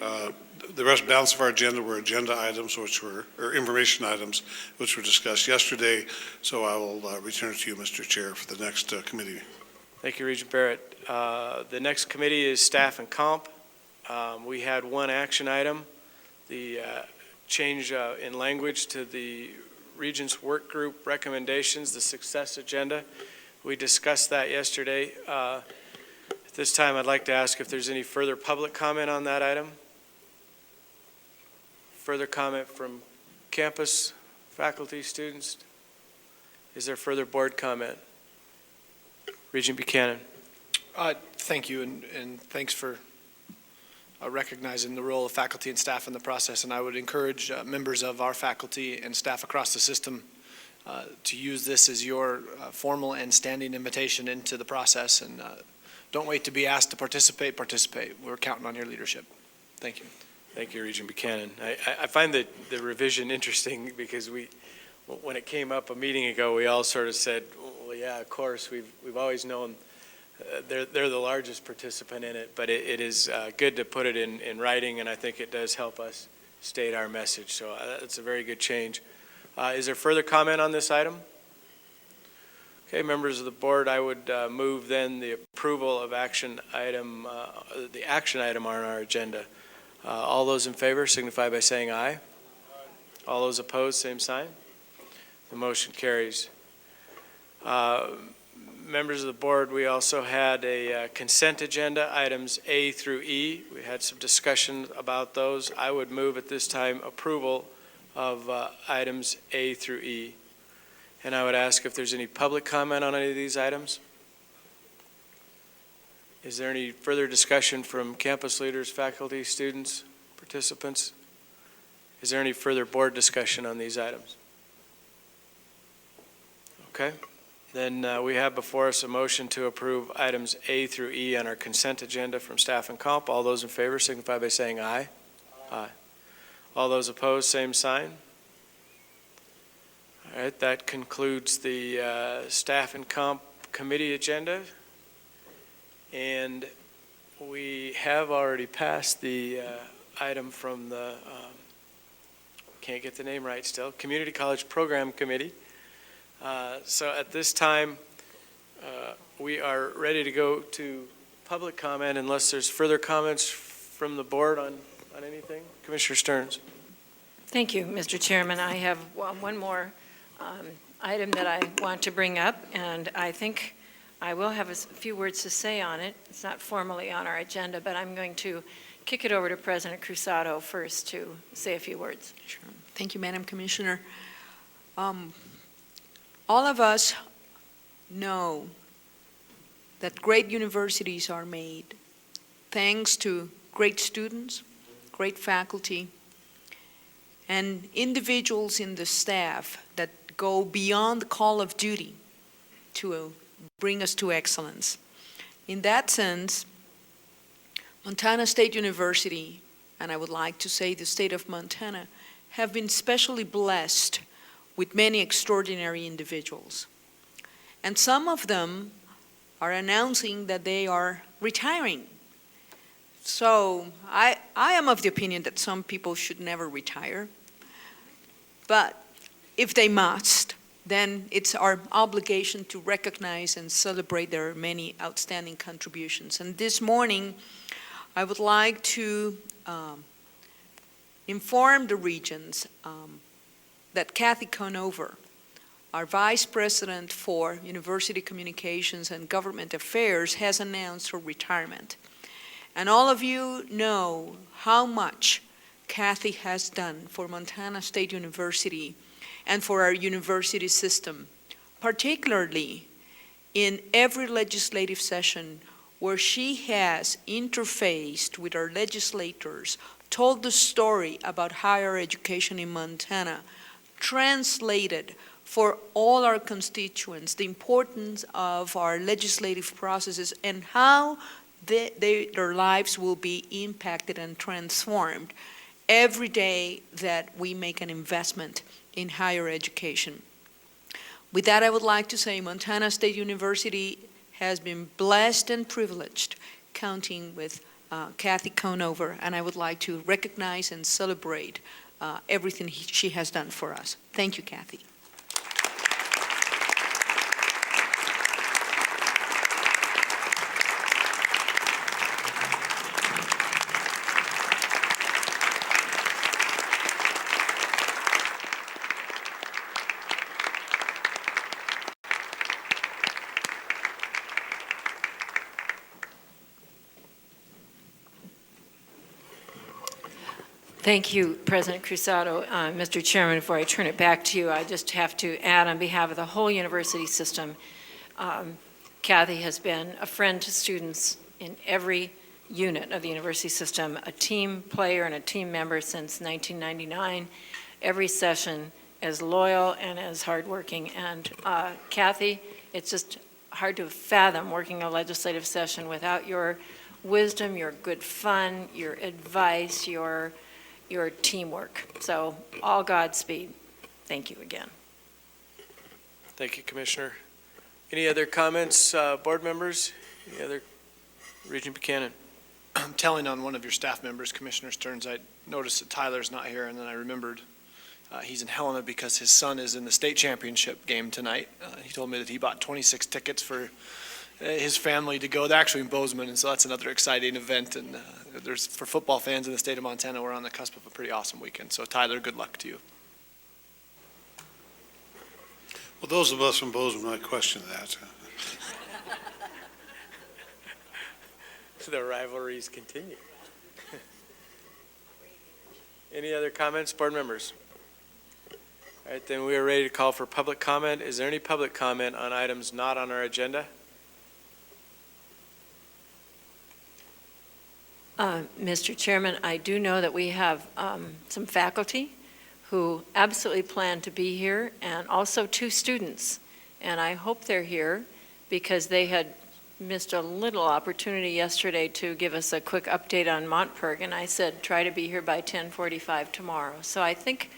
The balance of our agenda were agenda items, or information items, which were discussed yesterday. So I will return it to you, Mr. Chair, for the next committee. Thank you, Regent Barrett. The next committee is Staff and Comp. We had one action item, the change in language to the Regents Work Group recommendations, the success agenda. We discussed that yesterday. At this time, I'd like to ask if there's any further public comment on that item. Further comment from campus, faculty, students? Is there further board comment? Regent Buchanan. Thank you, and thanks for recognizing the role of faculty and staff in the process. And I would encourage members of our faculty and staff across the system to use this as your formal and standing invitation into the process. And don't wait to be asked to participate. We're counting on your leadership. Thank you. Thank you, Regent Buchanan. I find the revision interesting because when it came up a meeting ago, we all sort of said, well, yeah, of course, we've always known they're the largest participant in it, but it is good to put it in writing, and I think it does help us state our message. So that's a very good change. Is there further comment on this item? Okay, members of the board, I would move then the approval of the action item on our agenda. All those in favor signify by saying aye. All those opposed, same sign. The motion carries. Members of the board, we also had a consent agenda, items A through E. We had some discussion about those. I would move at this time approval of items A through E. And I would ask if there's any public comment on any of these items. Is there any further discussion from campus leaders, faculty, students, participants? Is there any further board discussion on these items? Okay. Then we have before us a motion to approve items A through E on our consent agenda from Staff and Comp. All those in favor signify by saying aye. Aye. All those opposed, same sign. All right, that concludes the Staff and Comp committee agenda. And we have already passed the item from the, can't get the name right still, Community College Program Committee. So at this time, we are ready to go to public comment unless there's further comments from the board on anything. Commissioner Stearns. Thank you, Mr. Chairman. I have one more item that I want to bring up, and I think I will have a few words to say on it. It's not formally on our agenda, but I'm going to kick it over to President Cruzado first to say a few words. Sure. Thank you, Madam Commissioner. All of us know that great universities are made thanks to great students, great faculty, and individuals in the staff that go beyond the call of duty to bring us to excellence. In that sense, Montana State University, and I would like to say the state of Montana, have been specially blessed with many extraordinary individuals. And some of them are announcing that they are retiring. So I am of the opinion that some people should never retire. But if they must, then it's our obligation to recognize and celebrate their many outstanding contributions. And this morning, I would like to inform the Regents that Kathy Conover, our Vice President for University Communications and Government Affairs, has announced her retirement. And all of you know how much Kathy has done for Montana State University and for our university system, particularly in every legislative session where she has interfaced with our legislators, told the story about higher education in Montana, translated for all our constituents the importance of our legislative processes and how their lives will be impacted and transformed every day that we make an investment in higher education. With that, I would like to say Montana State University has been blessed and privileged counting with Kathy Conover, and I would like to recognize and celebrate everything she has done for us. Thank you, Kathy. Thank you, President Cruzado. Mr. Chairman, before I turn it back to you, I just have to add on behalf of the whole university system, Kathy has been a friend to students in every unit of the university system, a team player and a team member since 1999, every session as loyal and as hardworking. And Kathy, it's just hard to fathom working a legislative session without your wisdom, your good fun, your advice, your teamwork. So all Godspeed. Thank you again. Thank you, Commissioner. Any other comments, board members? Any other? Regent Buchanan. I'm telling on one of your staff members, Commissioner Stearns, I noticed that Tyler's not here, and then I remembered he's in Helena because his son is in the state championship game tonight. He told me that he bought 26 tickets for his family to go. They're actually in Bozeman, and so that's another exciting event. And there's for football fans in the state of Montana, we're on the cusp of a pretty awesome weekend. So Tyler, good luck to you. Well, those of us from Bozeman might question that. The rivalries continue. Any other comments, board members? All right, then we are ready to call for public comment. Is there any public comment on items not on our agenda? Mr. Chairman, I do know that we have some faculty who absolutely plan to be here, and also 2 students. And I hope they're here because they had missed a little opportunity yesterday to give us a quick update on Montperg, and I said try to be here by 10:45 tomorrow. So I think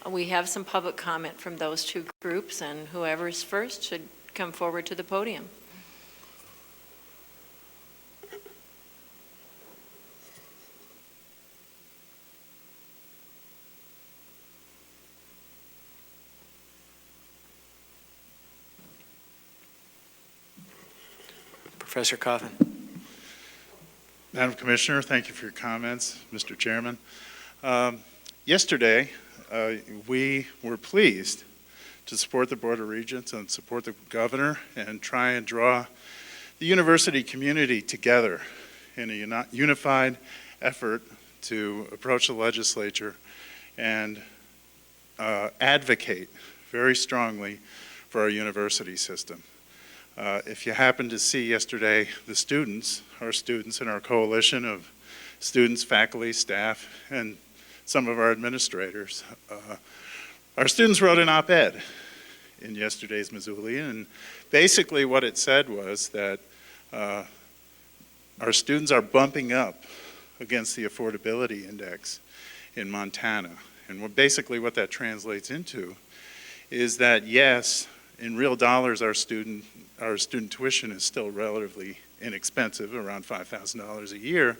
we have some public comment from those 2 groups, and whoever's first should come forward to the podium. Professor Coffin. Madam Commissioner, thank you for your comments, Mr. Chairman. Yesterday, we were pleased to support the Board of Regents and support the governor and try and draw the university community together in a unified effort to approach the legislature and advocate very strongly for our university system. If you happen to see yesterday the students, our students in our coalition of students, faculty, staff, and some of our administrators, our students wrote an op-ed in yesterday's Missoulian, and basically what it said was that our students are bumping up against the affordability index in Montana. And basically what that translates into is that, yes, in real dollars, our student tuition is still relatively inexpensive, around $5,000 a year.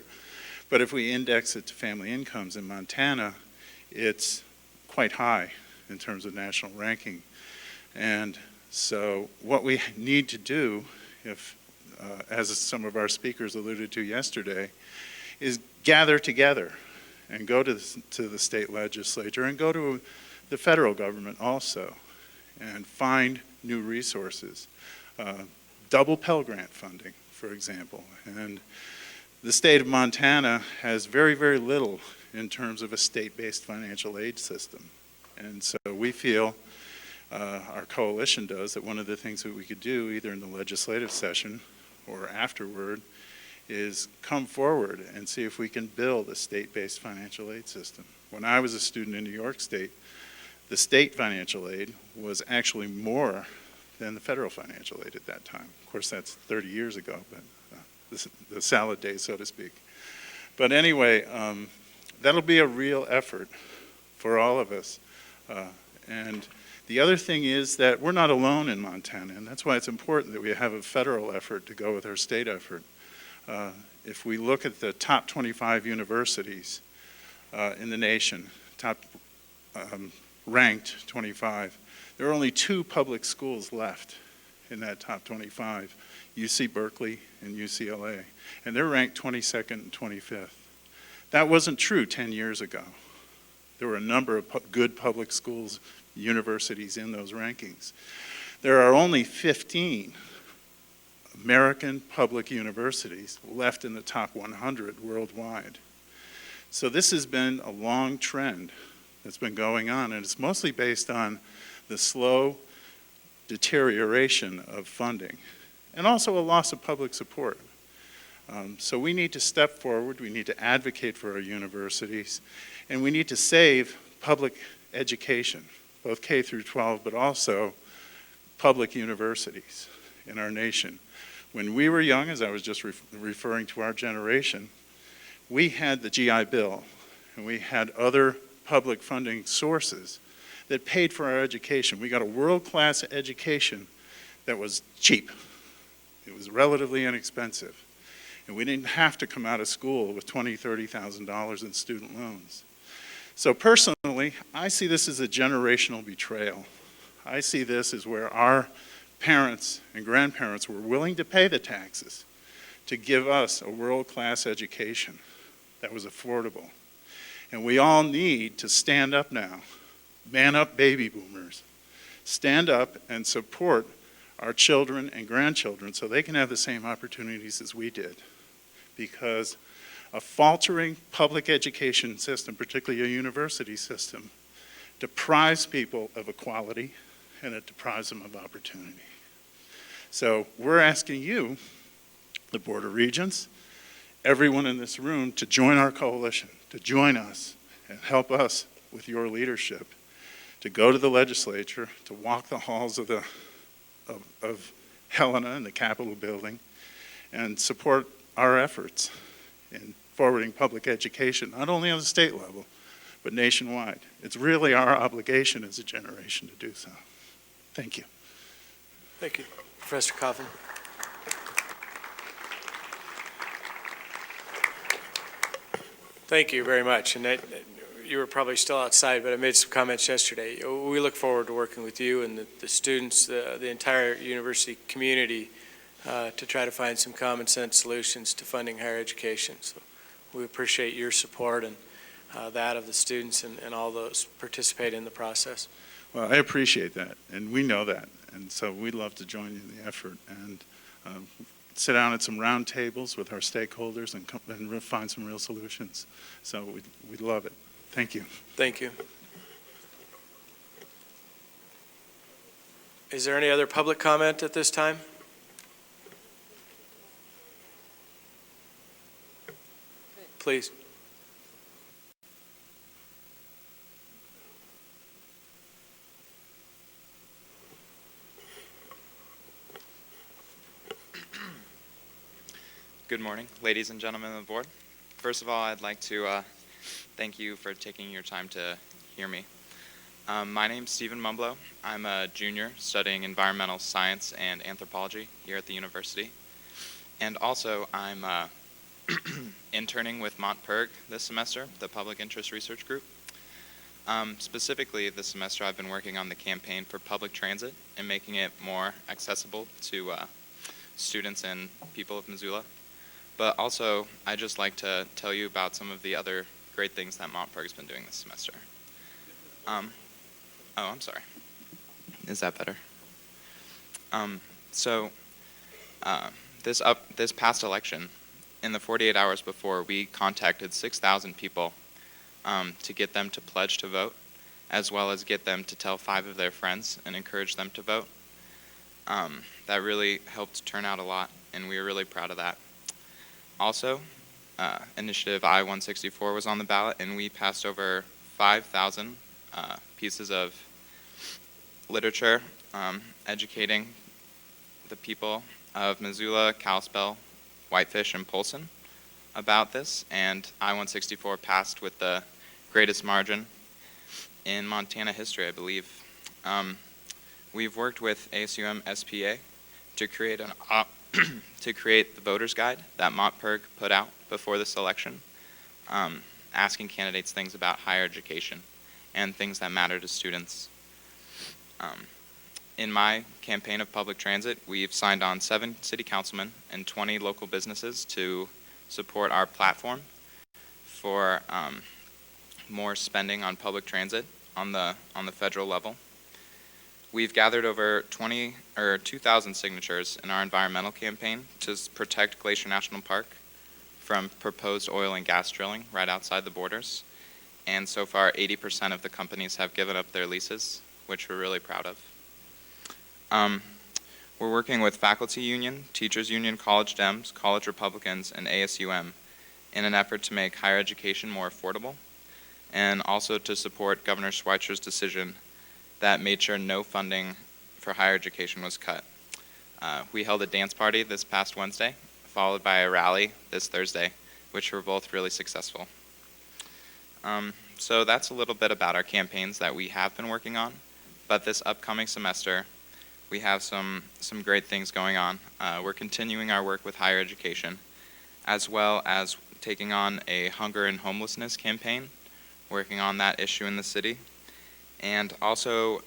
But if we index it to family incomes in Montana, it's quite high in terms of national ranking. And so what we need to do, as some of our speakers alluded to yesterday, is gather together and go to the state legislature and go to the federal government also and find new resources. Double Pell Grant funding, for example. And the state of Montana has very, very little in terms of a state-based financial aid system. And so we feel, our coalition does, that one of the things that we could do either in the legislative session or afterward is come forward and see if we can build a state-based financial aid system. When I was a student in New York State, the state financial aid was actually more than the federal financial aid at that time. Of course, that's 30 years ago, but the salad days, so to speak. But anyway, that'll be a real effort for all of us. And the other thing is that we're not alone in Montana, and that's why it's important that we have a federal effort to go with our state effort. If we look at the top 25 universities in the nation, top ranked 25, there are only 2 public schools left in that top 25, UC Berkeley and UCLA, and they're ranked 22nd and 25th. That wasn't true 10 years ago. There were a number of good public schools, universities in those rankings. There are only 15 American public universities left in the top 100 worldwide. So this has been a long trend that's been going on, and it's mostly based on the slow deterioration of funding and also a loss of public support. So we need to step forward, we need to advocate for our universities, and we need to save public education, both K through 12, but also public universities in our nation. When we were young, as I was just referring to our generation, we had the GI Bill, and we had other public funding sources that paid for our education. We got a world-class education that was cheap. It was relatively inexpensive. And we didn't have to come out of school with $20,000, $30,000 in student loans. So personally, I see this as a generational betrayal. I see this as where our parents and grandparents were willing to pay the taxes to give us a world-class education that was affordable. And we all need to stand up now. Man up, baby boomers. Stand up and support our children and grandchildren so they can have the same opportunities as we did. Because a faltering public education system, particularly a university system, deprives people of equality and it deprives them of opportunity. So we're asking you, the Board of Regents, everyone in this room, to join our coalition, to join us and help us with your leadership, to go to the legislature, to walk the halls of Helena and the Capitol building, and support our efforts in forwarding public education, not only on the state level, but nationwide. It's really our obligation as a generation to do so. Thank you. Thank you. Professor Coffin. Thank you very much. And you were probably still outside, but I made some comments yesterday. We look forward to working with you and the students, the entire university community, to try to find some common sense solutions to funding higher education. So we appreciate your support, and that of the students and all those participate in the process. Well, I appreciate that, and we know that, and so we'd love to join you in the effort and sit down at some round tables with our stakeholders and find some real solutions. So we'd love it. Thank you. Thank you. Is there any other public comment at this time? Please. Good morning, ladies and gentlemen of the board. First of all, I'd like to thank you for taking your time to hear me. My name's Stephen Mumblow. I'm a junior studying environmental science and anthropology here at the university. And also, I'm interning with Montperg this semester, the Public Interest Research Group. Specifically, this semester I've been working on the campaign for public transit and making it more accessible to students and people of Missoula. But also, I'd just like to tell you about some of the other great things that Montperg's been doing this semester. Oh, I'm sorry. Is that better? This past election, in the 48 hours before, we contacted 6,000 people to get them to pledge to vote, as well as get them to tell 5 of their friends and encourage them to vote. That really helped turn out a lot, and we were really proud of that. Also, Initiative I-164 was on the ballot, and we passed over 5,000 pieces of literature educating the people of Missoula, Kalispell, Whitefish, and Polson about this, and I-164 passed with the greatest margin in Montana history, I believe. We've worked with ASUM SPA to create the voter's guide that Montperg put out before this election, asking candidates things about higher education and things that matter to students. In my campaign of public transit, we've signed on 7 city councilmen and 20 local businesses to support our platform for more spending on public transit on the federal level. We've gathered over 2,000 signatures in our environmental campaign to protect Glacier National Park from proposed oil and gas drilling right outside the borders. And so far, 80% of the companies have given up their leases, which we're really proud of. We're working with Faculty Union, Teachers Union, College Dems, College Republicans, and ASUM in an effort to make higher education more affordable, and also to support Governor Schweitzer's decision that made sure no funding for higher education was cut. We held a dance party this past Wednesday, followed by a rally this Thursday, which were both really successful. So that's a little bit about our campaigns that we have been working on, but this upcoming semester, we have some great things going on. We're continuing our work with higher education, as well as taking on a hunger and homelessness campaign, working on that issue in the city, and also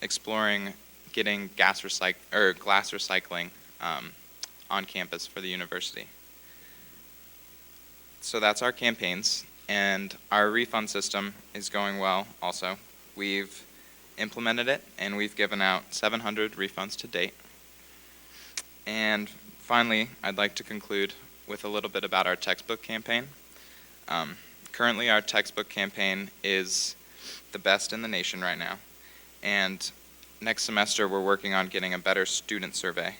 exploring getting glass recycling on campus for the university. So that's our campaigns, and our refund system is going well also. We've implemented it, and we've given out 700 refunds to date. And finally, I'd like to conclude with a little bit about our textbook campaign. Currently, our textbook campaign is the best in the nation right now. And next semester, we're working on getting a better student survey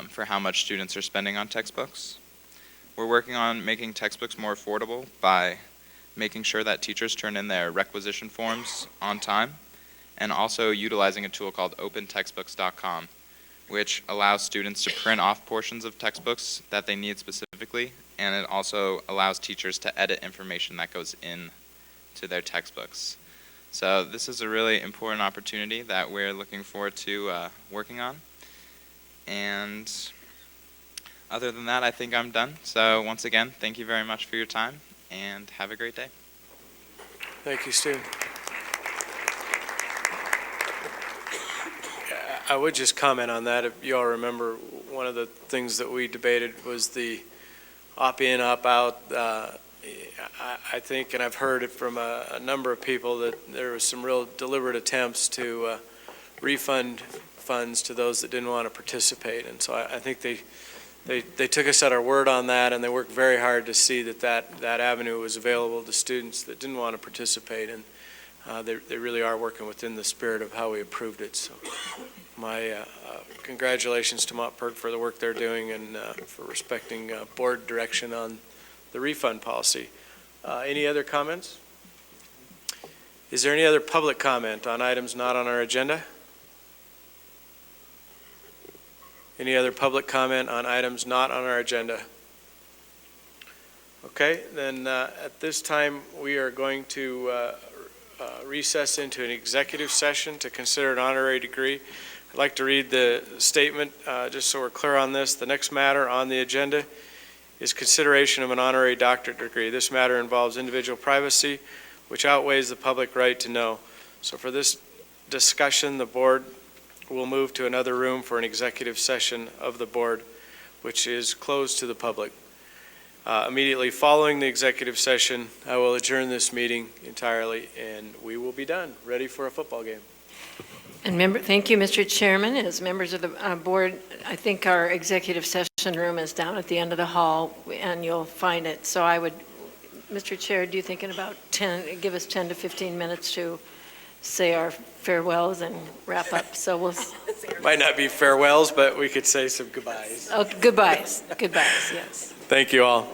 for how much students are spending on textbooks. We're working on making textbooks more affordable by making sure that teachers turn in their requisition forms on time, and also utilizing a tool called opentextbooks.com, which allows students to print off portions of textbooks that they need specifically, and it also allows teachers to edit information that goes in to their textbooks. So this is a really important opportunity that we're looking forward to working on. And other than that, I think I'm done. So once again, thank you very much for your time, and have a great day. Thank you, Stu. I would just comment on that. If you all remember, one of the things that we debated was the opt-in, opt-out. I think, and I've heard it from a number of people, that there was some real deliberate attempts to refund funds to those that didn't want to participate. And so I think they took us at our word on that, and they worked very hard to see that avenue was available to students that didn't want to participate. And they really are working within the spirit of how we approved it. So my congratulations to Montperk for the work they're doing and for respecting board direction on the refund policy. Any other comments? Is there any other public comment on items not on our agenda? Any other public comment on items not on our agenda? Okay, then at this time we are going to recess into an executive session to consider an honorary degree. I'd like to read the statement just so we're clear on this. The next matter on the agenda is consideration of an honorary doctorate degree. This matter involves individual privacy, which outweighs the public right to know. So for this discussion, the board will move to another room for an executive session of the board, which is closed to the public. Immediately following the executive session, I will adjourn this meeting entirely, and we will be done, ready for a football game. And thank you, Mr. Chairman. As members of the board, I think our executive session room is down at the end of the hall, and you'll find it. So I would, Mr. Chair, do you think in about give us 10 to 15 minutes to say our farewells and wrap up? So we'll. Might not be farewells, but we could say some goodbyes. Oh, goodbyes, yes. Thank you all.